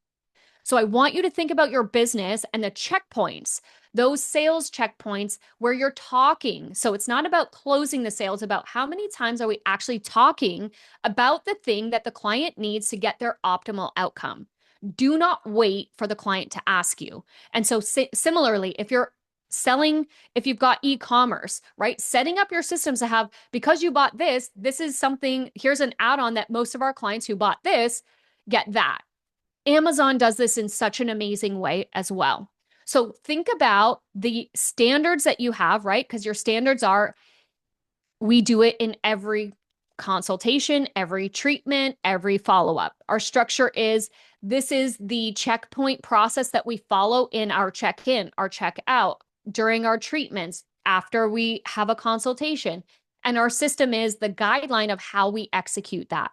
So I want you to think about your business and the checkpoints, those sales checkpoints where you're talking. So it's not about closing the sales, about how many times are we actually talking about the thing that the client needs to get their optimal outcome. Do not wait for the client to ask you. And so similarly, if you're selling, if you've got e-commerce, right? Setting up your systems to have, because you bought this is something, here's an add-on that most of our clients who bought this get that. Amazon does this in such an amazing way as well. So think about the standards that you have, right? Because your standards are, we do it in every consultation, every treatment, every follow-up. Our structure is, this is the checkpoint process that we follow in our check-in, our check-out, during our treatments, after we have a consultation. And our system is the guideline of how we execute that.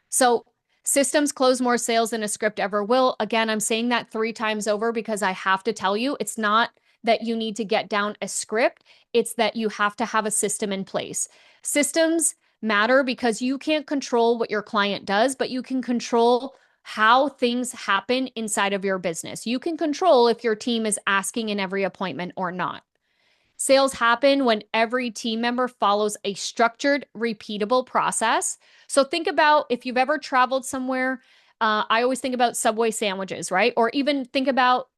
So systems close more sales than a script ever will. Again, I'm saying that 3 times over because I have to tell you, it's not that you need to get down a script. It's that you have to have a system in place. Systems matter because you can't control what your client does, but you can control how things happen inside of your business. You can control if your team is asking in every appointment or not. Sales happen when every team member follows a structured, repeatable process. So think about if you've ever traveled somewhere. I always think about Subway sandwiches, right? Or even think about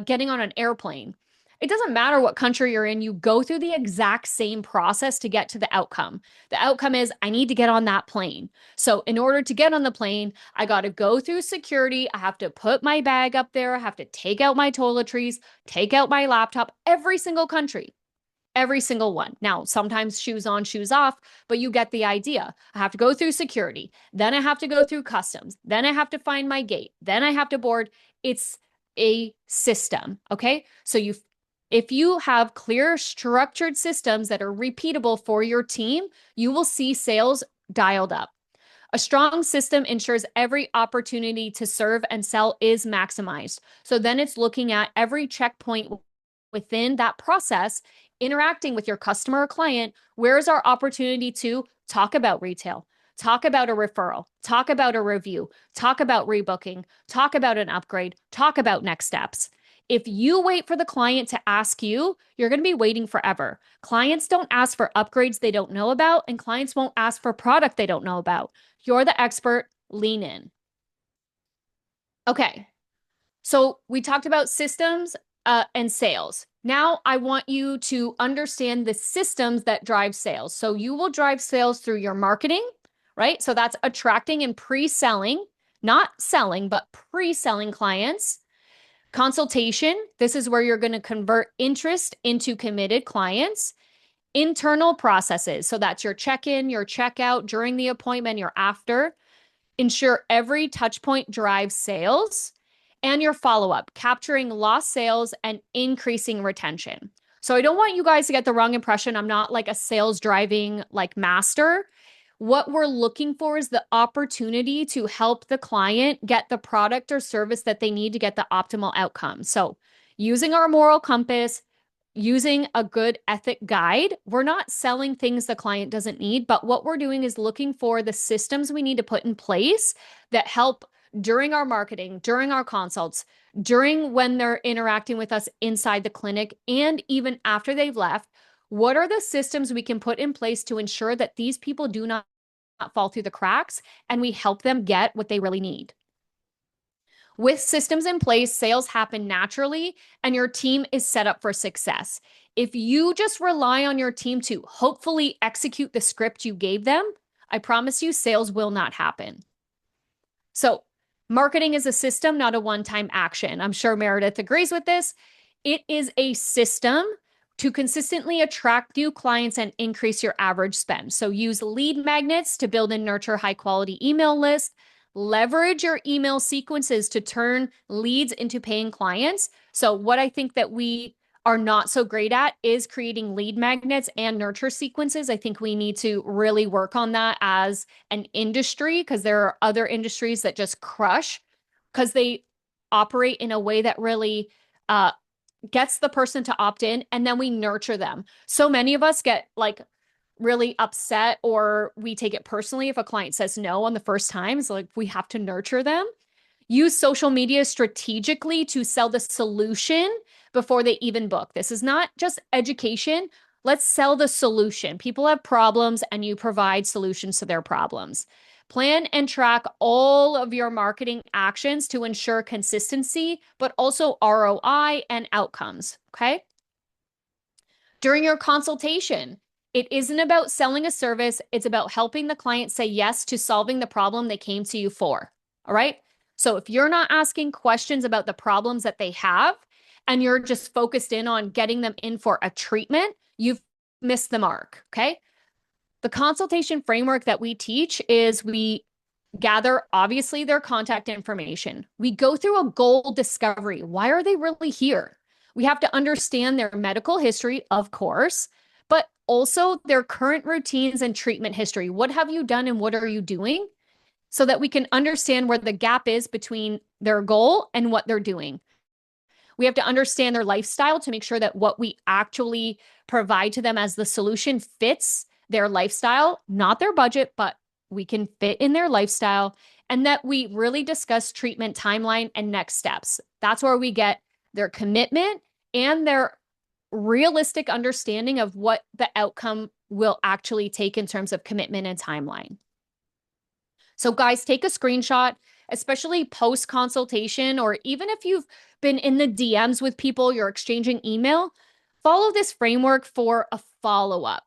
getting on an airplane. It doesn't matter what country you're in, you go through the exact same process to get to the outcome. The outcome is I need to get on that plane. So in order to get on the plane, I got to go through security. I have to put my bag up there. I have to take out my toiletries, take out my laptop, every single country. Every single one. Now, sometimes shoes on, shoes off, but you get the idea. I have to go through security. Then I have to go through customs. Then I have to find my gate. Then I have to board. It's a system. Okay. So if you have clear, structured systems that are repeatable for your team, you will see sales dialed up. A strong system ensures every opportunity to serve and sell is maximized. So then it's looking at every checkpoint within that process, interacting with your customer or client. Where's our opportunity to talk about retail, talk about a referral, talk about a review, talk about rebooking, talk about an upgrade, talk about next steps. If you wait for the client to ask you, you're going to be waiting forever. Clients don't ask for upgrades they don't know about, and clients won't ask for product they don't know about. You're the expert, lean in. Okay, so we talked about systems and sales. Now I want you to understand the systems that drive sales. So you will drive sales through your marketing, right? So that's attracting and pre-selling, not selling, but pre-selling clients. Consultation, this is where you're going to convert interest into committed clients. Internal processes, so that's your check-in, your checkout, during the appointment, your after. Ensure every touch point drives sales. And your follow-up, capturing lost sales and increasing retention. So I don't want you guys to get the wrong impression. I'm not like a sales driving like master. What we're looking for is the opportunity to help the client get the product or service that they need to get the optimal outcome. So, using our moral compass, using a good ethic guide, we're not selling things the client doesn't need, but what we're doing is looking for the systems we need to put in place that help during our marketing, during our consults, during when they're interacting with us inside the clinic, and even after they've left. What are the systems we can put in place to ensure that these people do not fall through the cracks and we help them get what they really need? With systems in place, sales happen naturally and your team is set up for success. If you just rely on your team to hopefully execute the script you gave them, I promise you sales will not happen. So, marketing is a system, not a one-time action. I'm sure Meredith agrees with this. It is a system to consistently attract new clients and increase your average spend. So use lead magnets to build and nurture high quality email lists. Leverage your email sequences to turn leads into paying clients. So what I think that we are not so great at is creating lead magnets and nurture sequences. I think we need to really work on that as an industry, because there are other industries that just crush because they operate in a way that really gets the person to opt in, and then we nurture them. So many of us get like really upset, or we take it personally if a client says no on the first time. It's like we have to nurture them. Use social media strategically to sell the solution before they even book. This is not just education. Let's sell the solution. People have problems and you provide solutions to their problems. Plan and track all of your marketing actions to ensure consistency, but also ROI and outcomes. Okay. During your consultation, it isn't about selling a service. It's about helping the client say yes to solving the problem they came to you for. All right. So if you're not asking questions about the problems that they have and you're just focused in on getting them in for a treatment, you've missed the mark. Okay. The consultation framework that we teach is we gather, obviously, their contact information. We go through a goal discovery. Why are they really here? We have to understand their medical history, of course, but also their current routines and treatment history. What have you done and what are you doing? So that we can understand where the gap is between their goal and what they're doing. We have to understand their lifestyle to make sure that what we actually provide to them as the solution fits their lifestyle, not their budget, but we can fit in their lifestyle, and that we really discuss treatment timeline and next steps. That's where we get their commitment and their realistic understanding of what the outcome will actually take in terms of commitment and timeline. So guys, take a screenshot, especially post consultation, or even if you've been in the DMs with people, you're exchanging email, follow this framework for a follow-up.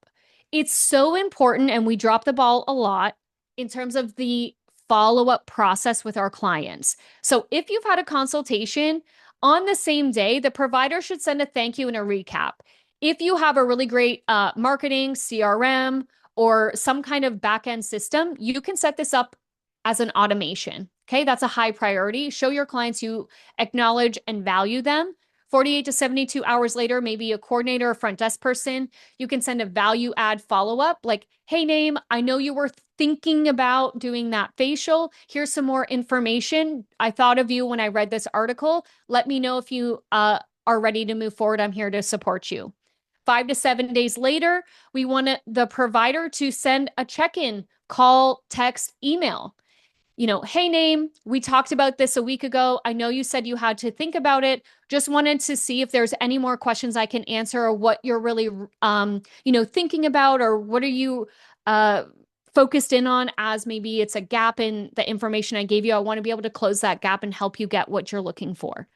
It's so important, and we drop the ball a lot in terms of the follow-up process with our clients. So if you've had a consultation on the same day, the provider should send a thank you and a recap. If you have a really great marketing, CRM, or some kind of back-end system, you can set this up as an automation. Okay, that's a high priority. Show your clients you acknowledge and value them. 48 to 72 hours later, maybe a coordinator or front desk person, you can send a value add follow-up like, hey, name, I know you were thinking about doing that facial. Here's some more information. I thought of you when I read this article. Let me know if you are ready to move forward. I'm here to support you. 5 to 7 days later, we want the provider to send a check-in, call, text, email. Hey, name, we talked about this a week ago. I know you said you had to think about it. Just wanted to see if there's any more questions I can answer, or what you're really, thinking about, or what are you focused in on, as maybe it's a gap in the information I gave you. I want to be able to close that gap and help you get what you're looking for.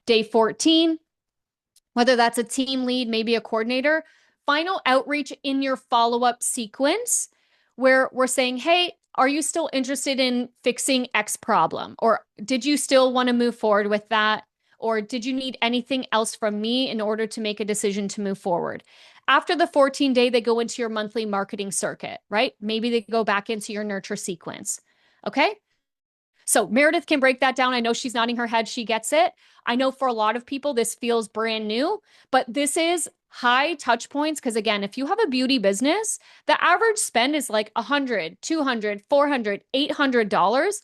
Day 14, whether that's a team lead, maybe a coordinator, final outreach in your follow-up sequence where we're saying, hey, are you still interested in fixing X problem? Or did you still want to move forward with that? Or did you need anything else from me in order to make a decision to move forward? After the 14-day, they go into your monthly marketing circuit, right? Maybe they go back into your nurture sequence. Okay. So Meredith can break that down. I know she's nodding her head. She gets it. I know for a lot of people, this feels brand new, but this is high touch points. Because again, if you have a beauty business, the average spend is like 100, 200, 400, $800.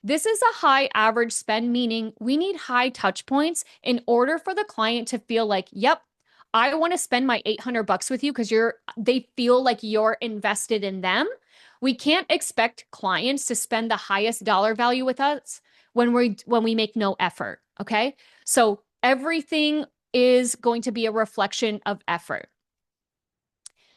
This is a high average spend, meaning we need high touch points in order for the client to feel like, yep, I want to spend my 800 bucks with you because they feel like you're invested in them. We can't expect clients to spend the highest dollar value with us when we make no effort, okay? So everything is going to be a reflection of effort.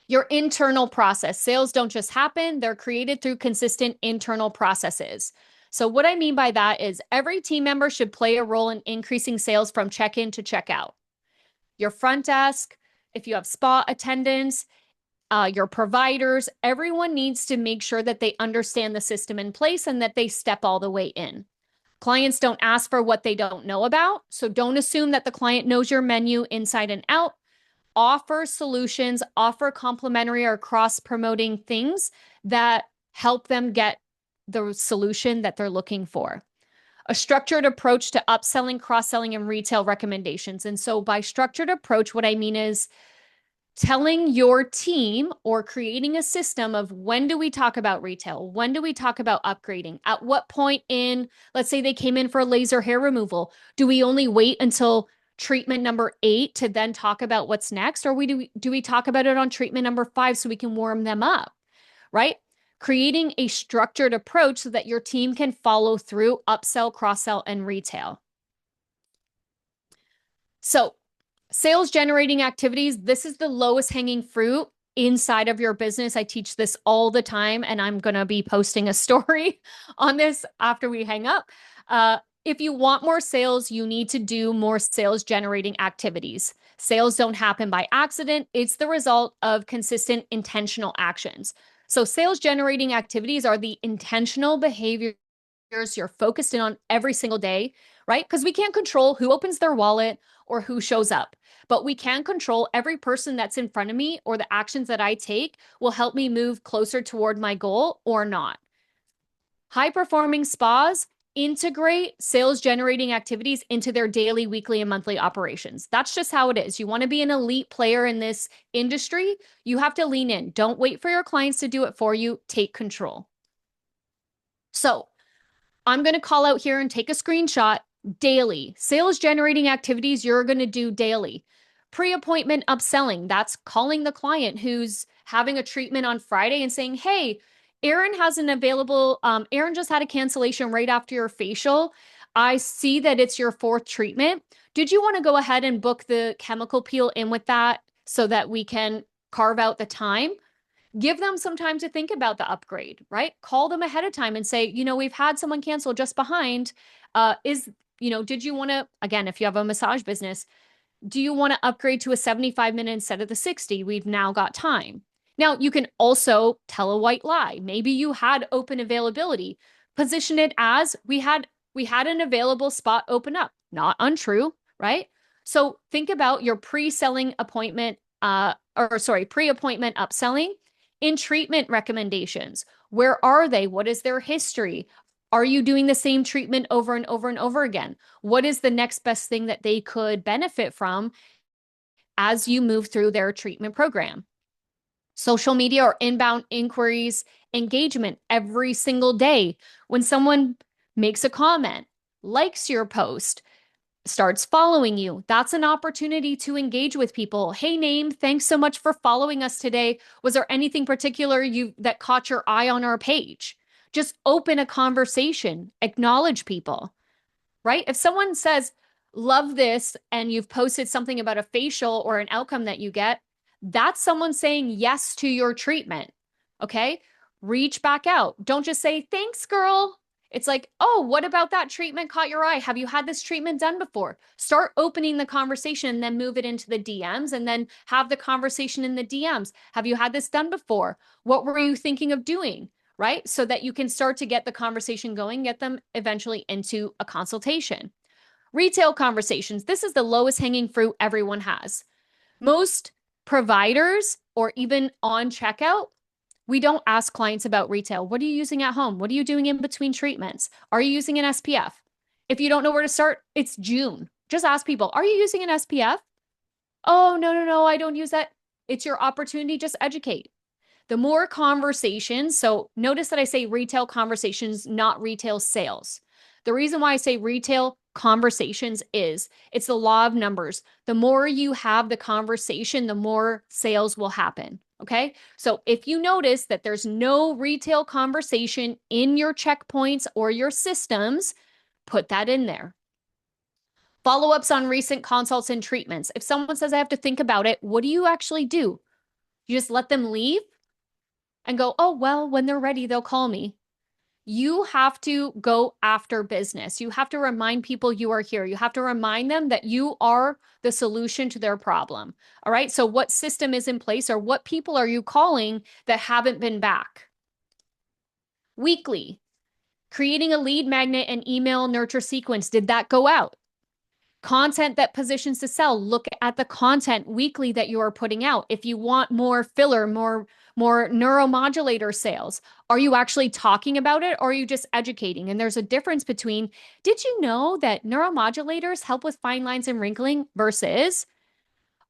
Your internal process. Sales don't just happen, they're created through consistent internal processes. So, what I mean by that is every team member should play a role in increasing sales from check in to check out. Your front desk, if you have spa attendants, your providers, everyone needs to make sure that they understand the system in place and that they step all the way in. Clients don't ask for what they don't know about. So don't assume that the client knows your menu inside and out. Offer solutions, offer complementary or cross promoting things that help them get the solution that they're looking for. A structured approach to upselling, cross-selling, and retail recommendations. And so by structured approach, what I mean is telling your team or creating a system of when do we talk about retail? When do we talk about upgrading? At what point in, let's say they came in for laser hair removal, do we only wait until treatment number 8 to then talk about what's next? Or do we talk about it on treatment number 5 so we can warm them up, right? Creating a structured approach so that your team can follow through upsell, cross-sell, and retail. So sales generating activities, this is the lowest hanging fruit inside of your business. I teach this all the time, and I'm going to be posting a story on this after we hang up. If you want more sales, you need to do more sales generating activities. Sales don't happen by accident. It's the result of consistent intentional actions. So sales generating activities are the intentional behaviors you're focused in on every single day, right? Because we can't control who opens their wallet or who shows up, but we can control every person that's in front of me, or the actions that I take will help me move closer toward my goal or not. High performing spas integrate sales generating activities into their daily, weekly, and monthly operations. That's just how it is. You want to be an elite player in this industry, you have to lean in. Don't wait for your clients to do it for you. Take control. So I'm going to call out here and take a screenshot. Daily sales generating activities you're going to do daily. Pre-appointment upselling, that's calling the client who's having a treatment on Friday and saying, hey, Erin has an available, Erin just had a cancellation right after your facial. I see that it's your 4th treatment. Did you want to go ahead and book the chemical peel in with that so that we can carve out the time? Give them some time to think about the upgrade, right? Call them ahead of time and say, we've had someone cancel just behind. Did you want to, again, if you have a massage business, do you want to upgrade to a 75-minute instead of the 60? We've now got time. Now, you can also tell a white lie. Maybe you had open availability. Position it as we had an available spot open up. Not untrue, right? So think about your pre-appointment upselling. In treatment recommendations, where are they? What is their history? Are you doing the same treatment over and over and over again? What is the next best thing that they could benefit from as you move through their treatment program? Social media or inbound inquiries, engagement every single day. When someone makes a comment, likes your post, starts following you, that's an opportunity to engage with people. Hey, name, thanks so much for following us today. Was there anything particular that caught your eye on our page? Just open a conversation, acknowledge people, right? If someone says, love this, and you've posted something about a facial or an outcome that you get, that's someone saying yes to your treatment, okay? Reach back out. Don't just say, thanks, girl. It's like, oh, what about that treatment caught your eye? Have you had this treatment done before? Start opening the conversation and then move it into the DMs and then have the conversation in the DMs. Have you had this done before? What were you thinking of doing? Right? So that you can start to get the conversation going, get them eventually into a consultation. Retail conversations. This is the lowest hanging fruit everyone has. Most providers or even on checkout, we don't ask clients about retail. What are you using at home? What are you doing in between treatments? Are you using an SPF? If you don't know where to start, it's June. Just ask people, are you using an SPF? Oh, no, no, no, I don't use that. It's your opportunity. Just educate. The more conversations, so notice that I say retail conversations, not retail sales. The reason why I say retail conversations is it's the law of numbers. The more you have the conversation, the more sales will happen. Okay. So if you notice that there's no retail conversation in your checkpoints or your systems, put that in there. Follow ups on recent consults and treatments. If someone says I have to think about it, what do you actually do? You just let them leave and go, oh, well, when they're ready, they'll call me. You have to go after business. You have to remind people you are here. You have to remind them that you are the solution to their problem. All right. So, what system is in place, or what people are you calling that haven't been back? Weekly, creating a lead magnet and email nurture sequence. Did that go out? Content that positions to sell, look at the content weekly that you are putting out. If you want more filler, more neuromodulator sales, are you actually talking about it, or are you just educating? And there's a difference between, did you know that neuromodulators help with fine lines and wrinkling, versus,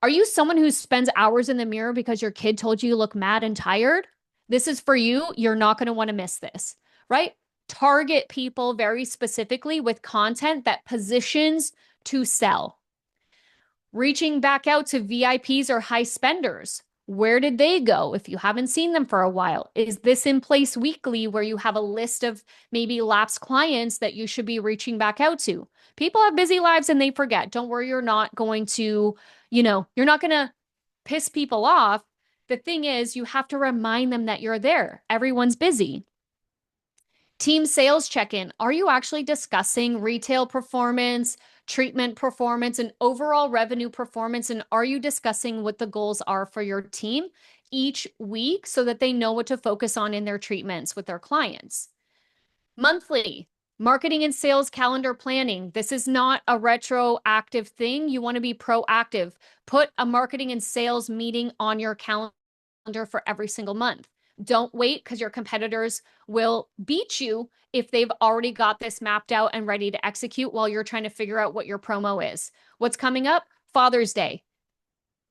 are you someone who spends hours in the mirror because your kid told you you look mad and tired? This is for you. You're not going to want to miss this, right? Target people very specifically with content that positions to sell. Reaching back out to VIPs or high spenders. Where did they go if you haven't seen them for a while? Is this in place weekly where you have a list of maybe lapsed clients that you should be reaching back out to? People have busy lives and they forget. Don't worry, you're not going to, you're not going to piss people off. The thing is, you have to remind them that you're there. Everyone's busy. Team sales check in. Are you actually discussing retail performance, treatment performance, and overall revenue performance? And are you discussing what the goals are for your team each week so that they know what to focus on in their treatments with their clients? Monthly, marketing and sales calendar planning. This is not a retroactive thing. You want to be proactive. Put a marketing and sales meeting on your calendar for every single month. Don't wait, because your competitors will beat you if they've already got this mapped out and ready to execute while you're trying to figure out what your promo is. What's coming up? Father's Day.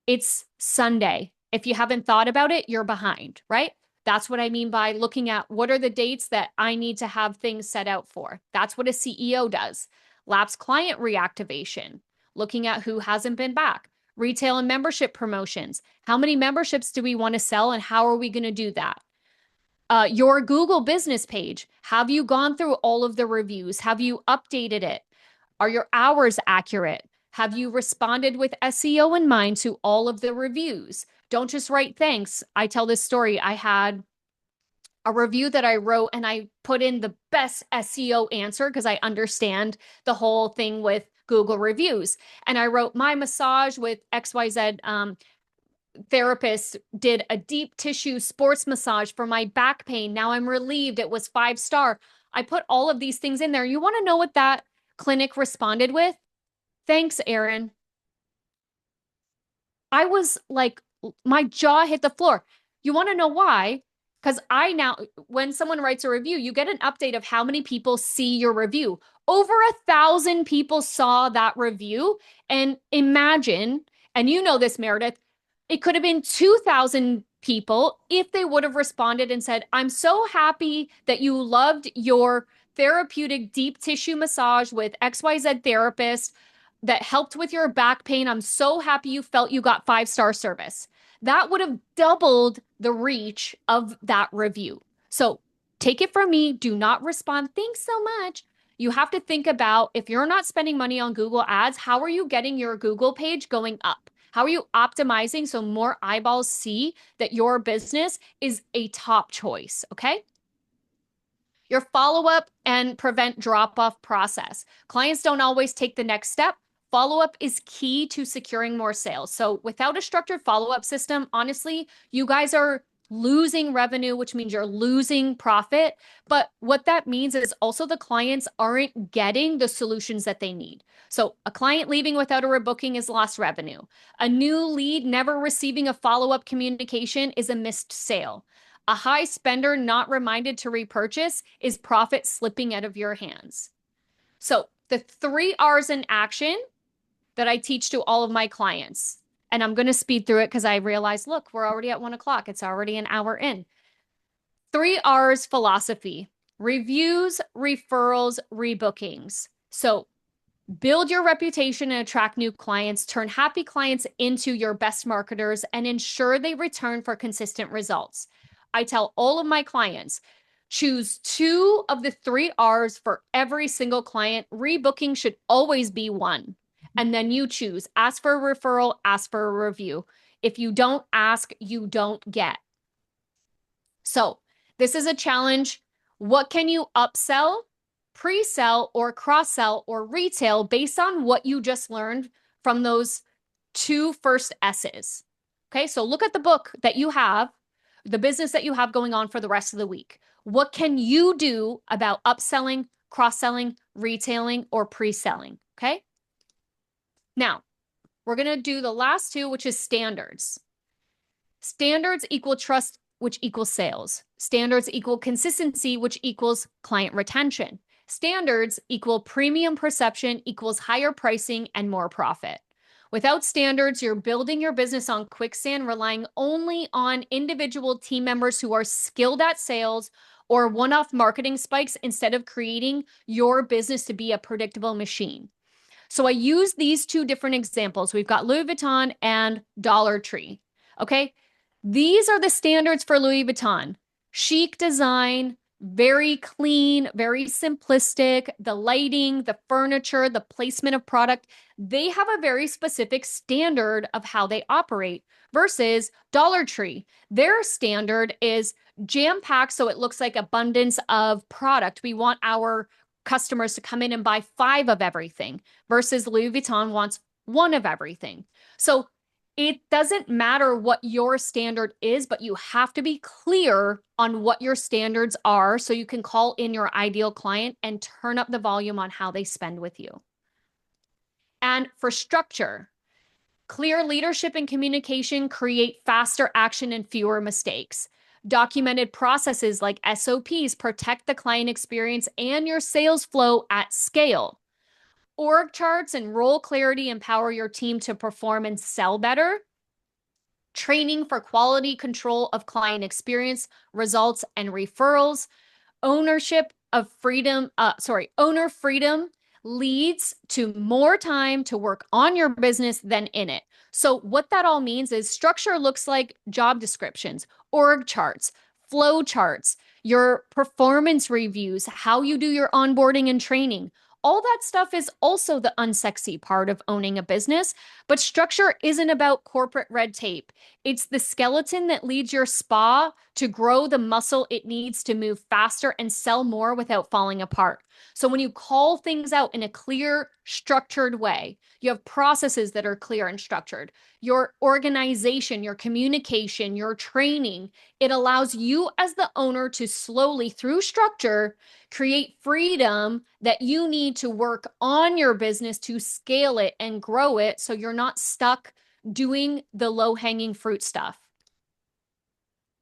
It's Sunday. If you haven't thought about it, you're behind, right? That's what I mean by looking at what are the dates that I need to have things set out for. That's what a CEO does. Lapse client reactivation, looking at who hasn't been back. Retail and membership promotions. How many memberships do we want to sell, and how are we going to do that? Your Google business page. Have you gone through all of the reviews? Have you updated it? Are your hours accurate? Have you responded with SEO in mind to all of the reviews? Don't just write thanks. I tell this story. I had a review that I wrote and I put in the best SEO answer because I understand the whole thing with Google reviews. And I wrote, my massage with XYZ therapist did a deep tissue sports massage for my back pain. Now I'm relieved. It was 5-star. I put all of these things in there. You want to know what that clinic responded with? Thanks, Erin. I was like, my jaw hit the floor. You want to know why? Because I now, when someone writes a review, you get an update of how many people see your review. Over 1,000 people saw that review. And imagine, and you know this, Meredith, it could have been 2,000 people if they would have responded and said, I'm so happy that you loved your therapeutic deep tissue massage with XYZ therapist that helped with your back pain. I'm so happy you felt you got 5-star service. That would have doubled the reach of that review. So take it from me. Do not respond, thanks so much. You have to think about, if you're not spending money on Google Ads, how are you getting your Google page going up? How are you optimizing so more eyeballs see that your business is a top choice? Okay. Your follow-up and prevent drop-off process. Clients don't always take the next step. Follow-up is key to securing more sales. So without a structured follow-up system, honestly, you guys are losing revenue, which means you're losing profit. But what that means is also the clients aren't getting the solutions that they need. So a client leaving without a rebooking is lost revenue. A new lead never receiving a follow-up communication is a missed sale. A high spender not reminded to repurchase is profit slipping out of your hands. So the 3 R's in action that I teach to all of my clients. And I'm going to speed through it because I realized, look, we're already at 1 o'clock. It's already an hour in. 3 R's philosophy: reviews, referrals, rebookings. So build your reputation and attract new clients, turn happy clients into your best marketers, and ensure they return for consistent results. I tell all of my clients, choose 2 of the 3 R's for every single client. Rebooking should always be one. And then you choose, ask for a referral, ask for a review. If you don't ask, you don't get. So this is a challenge. What can you upsell, pre-sell, or cross-sell or retail based on what you just learned from those 2 first S's? Okay, so look at the book that you have, the business that you have going on for the rest of the week. What can you do about upselling, cross-selling, retailing, or pre-selling? Okay. Now, we're going to do the last 2, which is standards. Standards equal trust, which equals sales. Standards equal consistency, which equals client retention. Standards equal premium perception equals higher pricing and more profit. Without standards, you're building your business on quicksand, relying only on individual team members who are skilled at sales or one-off marketing spikes instead of creating your business to be a predictable machine. So I use these 2 different examples. We've got Louis Vuitton and Dollar Tree. Okay. These are the standards for Louis Vuitton. Chic design, very clean, very simplistic. The lighting, the furniture, the placement of product, they have a very specific standard of how they operate versus Dollar Tree. Their standard is jam-packed, so it looks like abundance of product. We want our customers to come in and buy 5 of everything versus Louis Vuitton wants 1 of everything. So it doesn't matter what your standard is, but you have to be clear on what your standards are so you can call in your ideal client and turn up the volume on how they spend with you. And for structure, clear leadership and communication create faster action and fewer mistakes. Documented processes like SOPs protect the client experience and your sales flow at scale. Org charts and role clarity empower your team to perform and sell better. Training for quality control of client experience, results, and referrals. Owner freedom leads to more time to work on your business than in it. So what that all means is structure looks like job descriptions, org charts, flow charts, your performance reviews, how you do your onboarding and training. All that stuff is also the unsexy part of owning a business, but structure isn't about corporate red tape. It's the skeleton that leads your spa to grow the muscle it needs to move faster and sell more without falling apart. So when you call things out in a clear, structured way, you have processes that are clear and structured. Your organization, your communication, your training, it allows you as the owner to slowly, through structure, create freedom that you need to work on your business to scale it and grow it so you're not stuck doing the low-hanging fruit stuff.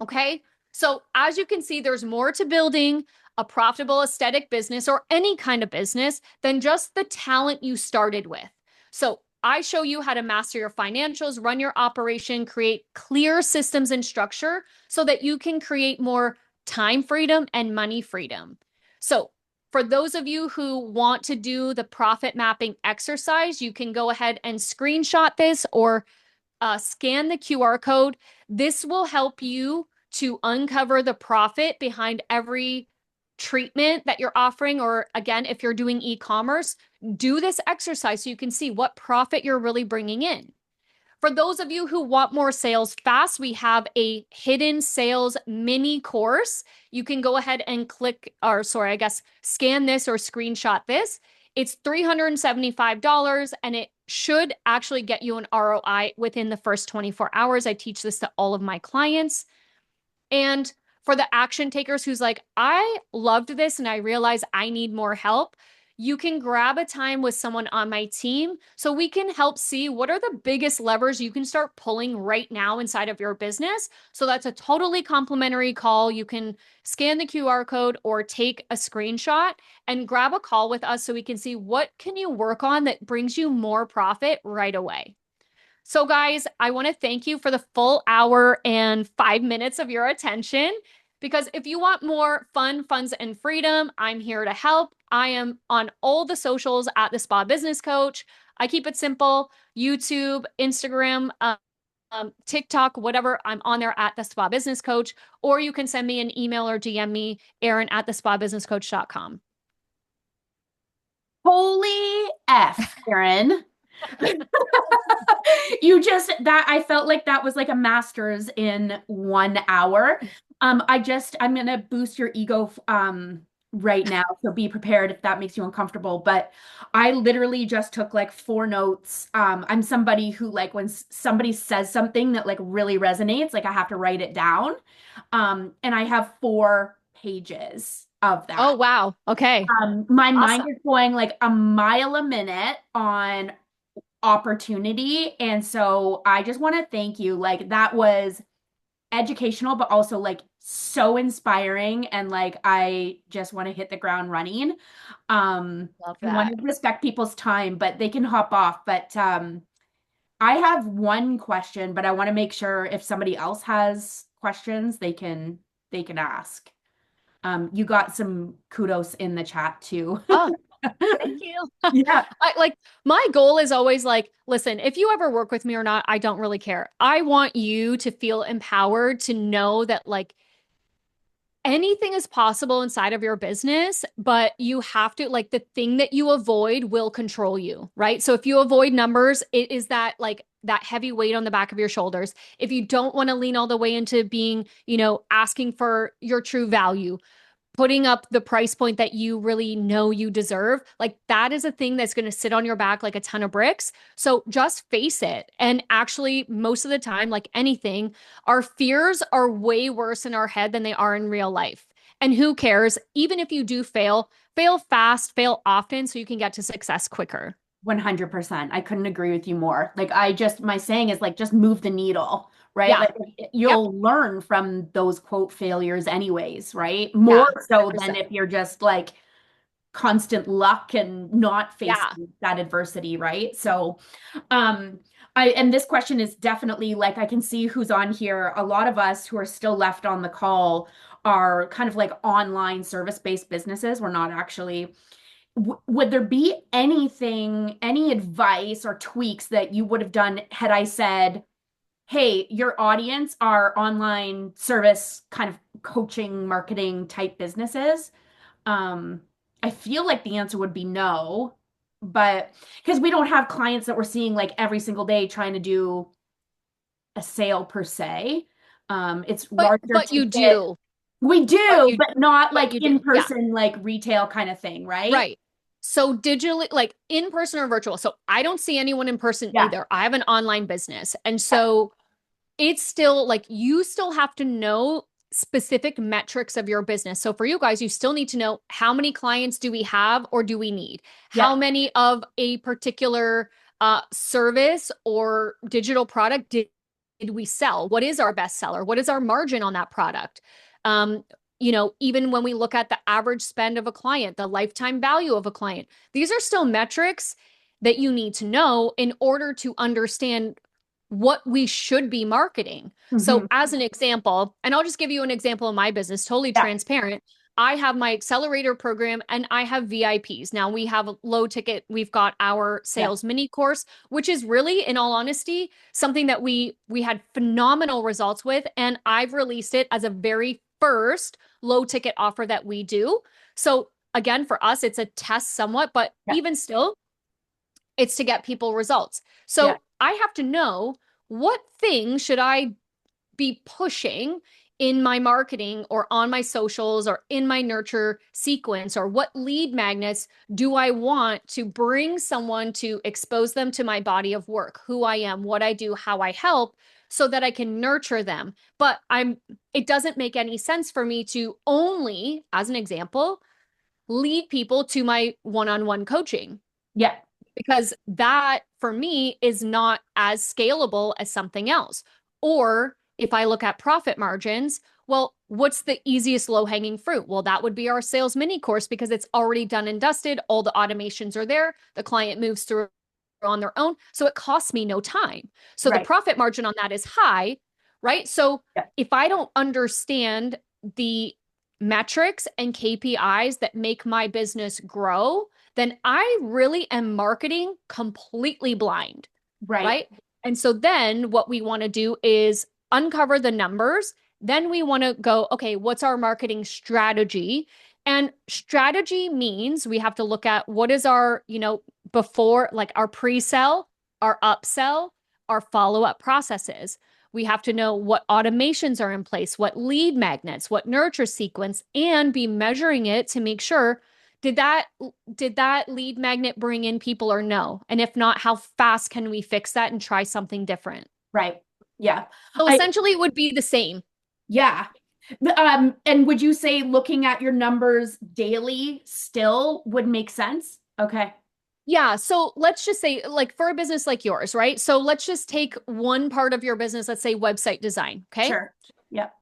Okay? So as you can see, there's more to building a profitable aesthetic business or any kind of business than just the talent you started with. So I show you how to master your financials, run your operation, create clear systems and structure so that you can create more time freedom and money freedom. So for those of you who want to do the profit mapping exercise, you can go ahead and screenshot this or scan the QR code. This will help you to uncover the profit behind every treatment that you're offering. Or again, if you're doing e-commerce, do this exercise so you can see what profit you're really bringing in. For those of you who want more sales fast, we have a hidden sales mini course. You can go ahead and scan this or screenshot this. It's $375 and it should actually get you an ROI within the first 24 hours. I teach this to all of my clients. And for the action takers who's like, I loved this and I realize I need more help, you can grab a time with someone on my team so we can help see what are the biggest levers you can start pulling right now inside of your business. So that's a totally complimentary call. You can scan the QR code or take a screenshot and grab a call with us so we can see what can you work on that brings you more profit right away. So, guys, I want to thank you for the full hour and 5 minutes of your attention. Because if you want more fun, funds, and freedom, I'm here to help. I am on all the socials at the Spa Business Coach. I keep it simple: YouTube, Instagram, TikTok, whatever. I'm on there at the Spa Business Coach. Or you can send me an email or DM me, Erin at the spabusinesscoach.com. Holy F, Erin. You just that I felt like that was like a master's in 1 hour. I'm gonna boost your ego right now, so be prepared if that makes you uncomfortable. But I literally just took like 4 notes. I'm somebody who like when somebody says something that like really resonates, like I have to write it down. And I have 4 pages of Oh, that. wow. Okay. My mind Awesome. is going like a mile a minute on opportunity. And so I just want to thank you. Like that was educational, but also like so inspiring. And like I just want to hit the ground running. Love I want that. to respect people's time, but they can hop off. But I have one question, but I want to make sure if somebody else has questions, they can ask. You got some kudos in the chat too. Oh, thank you. Yeah. My goal is always like, listen, if you ever work with me or not, I don't really care. I want you to feel empowered to know that like anything is possible inside of your business, but you have to like the thing that you avoid will control you, right? So if you avoid numbers, it is that like that heavy weight on the back of your shoulders. If you don't want to lean all the way into being, asking for your true value, putting up the price point that you really know you deserve, like that is a thing that's going to sit on your back like a ton of bricks. So just face it. And actually, most of the time, like anything, our fears are way worse in our head than they are in real life. And who cares? Even if you do fail, fail fast, fail often so you can get to success quicker. 100%. I couldn't agree with you more. Like my saying is like just move the needle, right? Yeah. Like Yep. you'll learn from those quote failures anyways, right? More Yeah. so than 100%. if you're just like constant luck and not Yeah. facing that adversity, right? So, um and this question is definitely like I can see who's on here. A lot of us who are still left on the call are kind of like online service-based businesses. We're not actually would there be anything, any advice or tweaks that you would have done had I said, hey, your audience are online service kind of coaching, marketing type businesses? Um, I feel like the answer would be no, but because we don't have clients that we're seeing like every single day trying to do a sale per se. It's larger But you ticket. do. We But do, you but not but like you do. in Yeah. person, like retail kind of thing, right? Right. So digitally, like in person or virtual. So I don't see anyone in person Yeah. either. I have an online business. And so it's still like you still have to know specific metrics of your business. So for you guys, you still need to know how many clients do we have or do we need? Yeah. How many of a particular service or digital product did we sell? What is our best seller? What is our margin on that product? Um, even when we look at the average spend of a client, the lifetime value of a client, these are still metrics that you need to know in order to understand what we should be marketing. So, Hmm. as an example, and I'll just give you an example of my business, totally Yeah. transparent. I have my accelerator program and I have VIPs. Now we have a low ticket. We've got our Yeah. sales mini course, which is really, in all honesty, something that we had phenomenal results with. And I've released it as a very first low ticket offer that we do. So again, for us, it's a test somewhat, but Yeah. even still, it's to get people results. Yeah. So I have to know what thing should I be pushing in my marketing or on my socials or in my nurture sequence, or what lead magnets do I want to bring someone to expose them to my body of work, who I am, what I do, how I help, so that I can nurture them. But it doesn't make any sense for me to only, as an example, lead people to my one-on-one coaching, Yeah. because that for me is not as scalable as something else. Or if I look at profit margins, well, what's the easiest low hanging fruit? Well, that would be our sales mini course because it's already done and dusted. All the automations are there. The client moves through on their own. So it costs me no time. So the Right. profit margin on that is high, right? So Yeah. if I don't understand the metrics and KPIs that make my business grow, then I really am marketing completely blind, Right. right? And so then what we want to do is uncover the numbers. Then we want to go, okay, what's our marketing strategy? And strategy means we have to look at what is our, before, like our pre-sell, our upsell, our follow-up processes. We have to know what automations are in place, what lead magnets, what nurture sequence, and be measuring it to make sure did that did that lead magnet bring in people or no? And if not, how fast can we fix that and try something different? Right. Yeah. So I essentially it would be the same. Yeah. And would you say looking at your numbers daily still would make sense? Okay. Yeah, so let's just say like for a business like yours, right? So let's just take one part of your business, let's say website design, okay? Sure. Yep.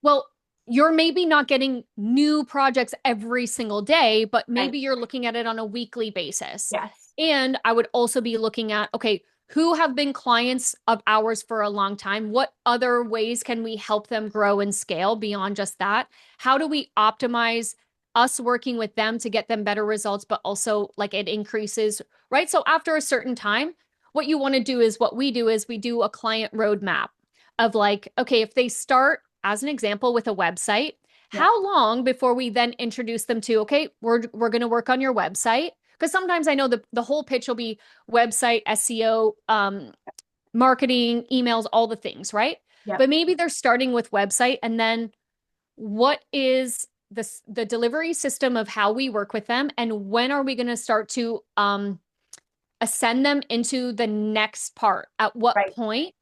Well, you're maybe not getting new projects every single day, but Right. maybe you're looking at it on a weekly basis. Yes. And I would also be looking at, okay, who have been clients of ours for a long time? What other ways can we help them grow and scale beyond just that? How do we optimize us working with them to get them better results, but also like it increases, right? So after a certain time, what you want to do is what we do is we do a client roadmap of like, okay, if they start as an example with a website, Yeah. how long before we then introduce them to, okay, we're going to work on your website? Because sometimes I know the whole pitch will be website, SEO, marketing, emails, all the things, right? Yep. But maybe they're starting with website and then what is the delivery system of how we work with them and when are we going to start to ascend them into the next part at what Right. point,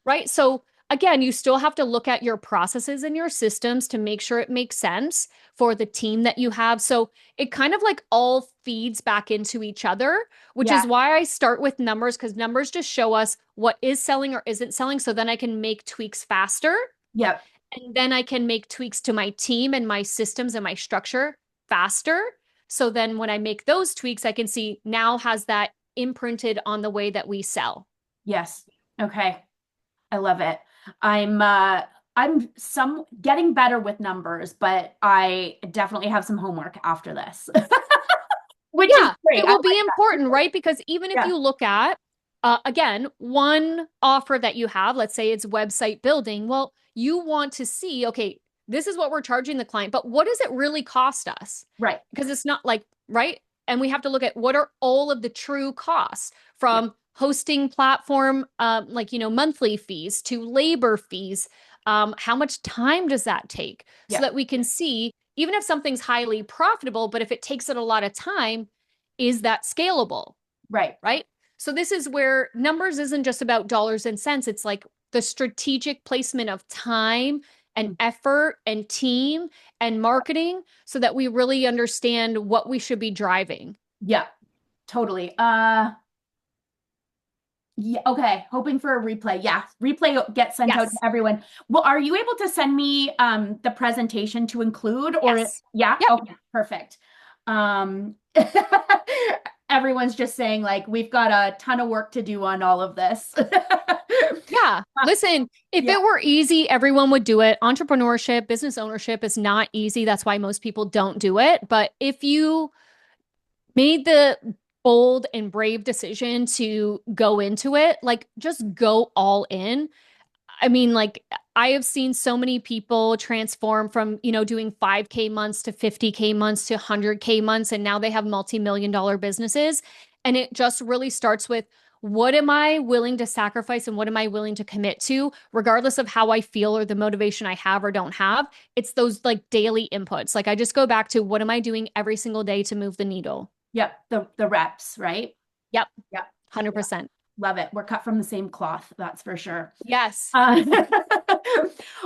right? So again, you still have to look at your processes and your systems to make sure it makes sense for the team that you have. So it kind of like all feeds back into each other, which Yeah. is why I start with numbers because numbers just show us what is selling or isn't selling. So then I can make tweaks faster Yep. and then I can make tweaks to my team and my systems and my structure faster. So then when I make those tweaks, I can see now has that imprinted on the way that we sell. Yes. Okay. I love it. I'm some getting better with numbers, but I definitely have some homework after this. Which is Yeah, great. it I will be like that. important, right? Because even if Yeah. you look at, again, one offer that you have, let's say it's website building, well, you want to see, okay, this is what we're charging the client, but what does it really cost us? Right. Because it's not like, right? And we have to look at what are all of the true costs Yeah. from hosting platform, like, monthly fees to labor fees. How much time does that take so Yeah. that we can see, even if something's highly profitable, but if it takes it a lot of time, is that scalable? Right. Right. So this is where numbers isn't just about dollars and cents. It's like the strategic placement of time and Mm. effort and team and marketing so that we really understand what we should be driving. Yeah. Totally. Yeah, okay. Hoping for a replay. Yeah. Replay gets sent out to Yes. everyone. Well, are you able to send me the presentation to include or Yes. yeah? Yep. Okay, perfect. Um everyone's just saying like we've got a ton of work to do on all of this. Yeah. Listen, if Yeah. it were easy, everyone would do it. Entrepreneurship, business ownership is not easy. That's why most people don't do it. But if you made the bold and brave decision to go into it, like just go all in. I mean, like I have seen so many people transform from, doing 5K months to 50K months to 100K months, and now they have multi-million dollar businesses. And it just really starts with what am I willing to sacrifice and what am I willing to commit to, regardless of how I feel or the motivation I have or don't have. It's those like daily inputs. Like I just go back to what am I doing every single day to move the needle? Yep. The reps, right? Yep, Yep. Yeah. 100%. Love it. We're cut from the same cloth, that's for sure. Yes, Uh,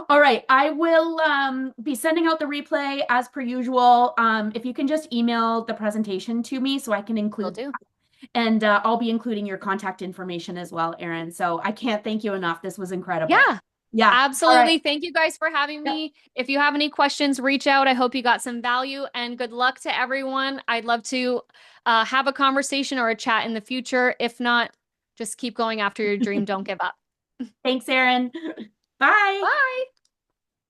all right. I will be sending out the replay as per usual. If you can just email the presentation to me so I can will include, do. and I'll be including your contact information as well, Erin. So I can't thank you enough. This was incredible. Yeah. Yeah. All right. Absolutely. Thank you guys for having Yep. me. If you have any questions, reach out. I hope you got some value and good luck to everyone. I'd love to have a conversation or a chat in the future. If not, just keep going after your dream. Don't give up. Thanks, Erin. Bye. Bye.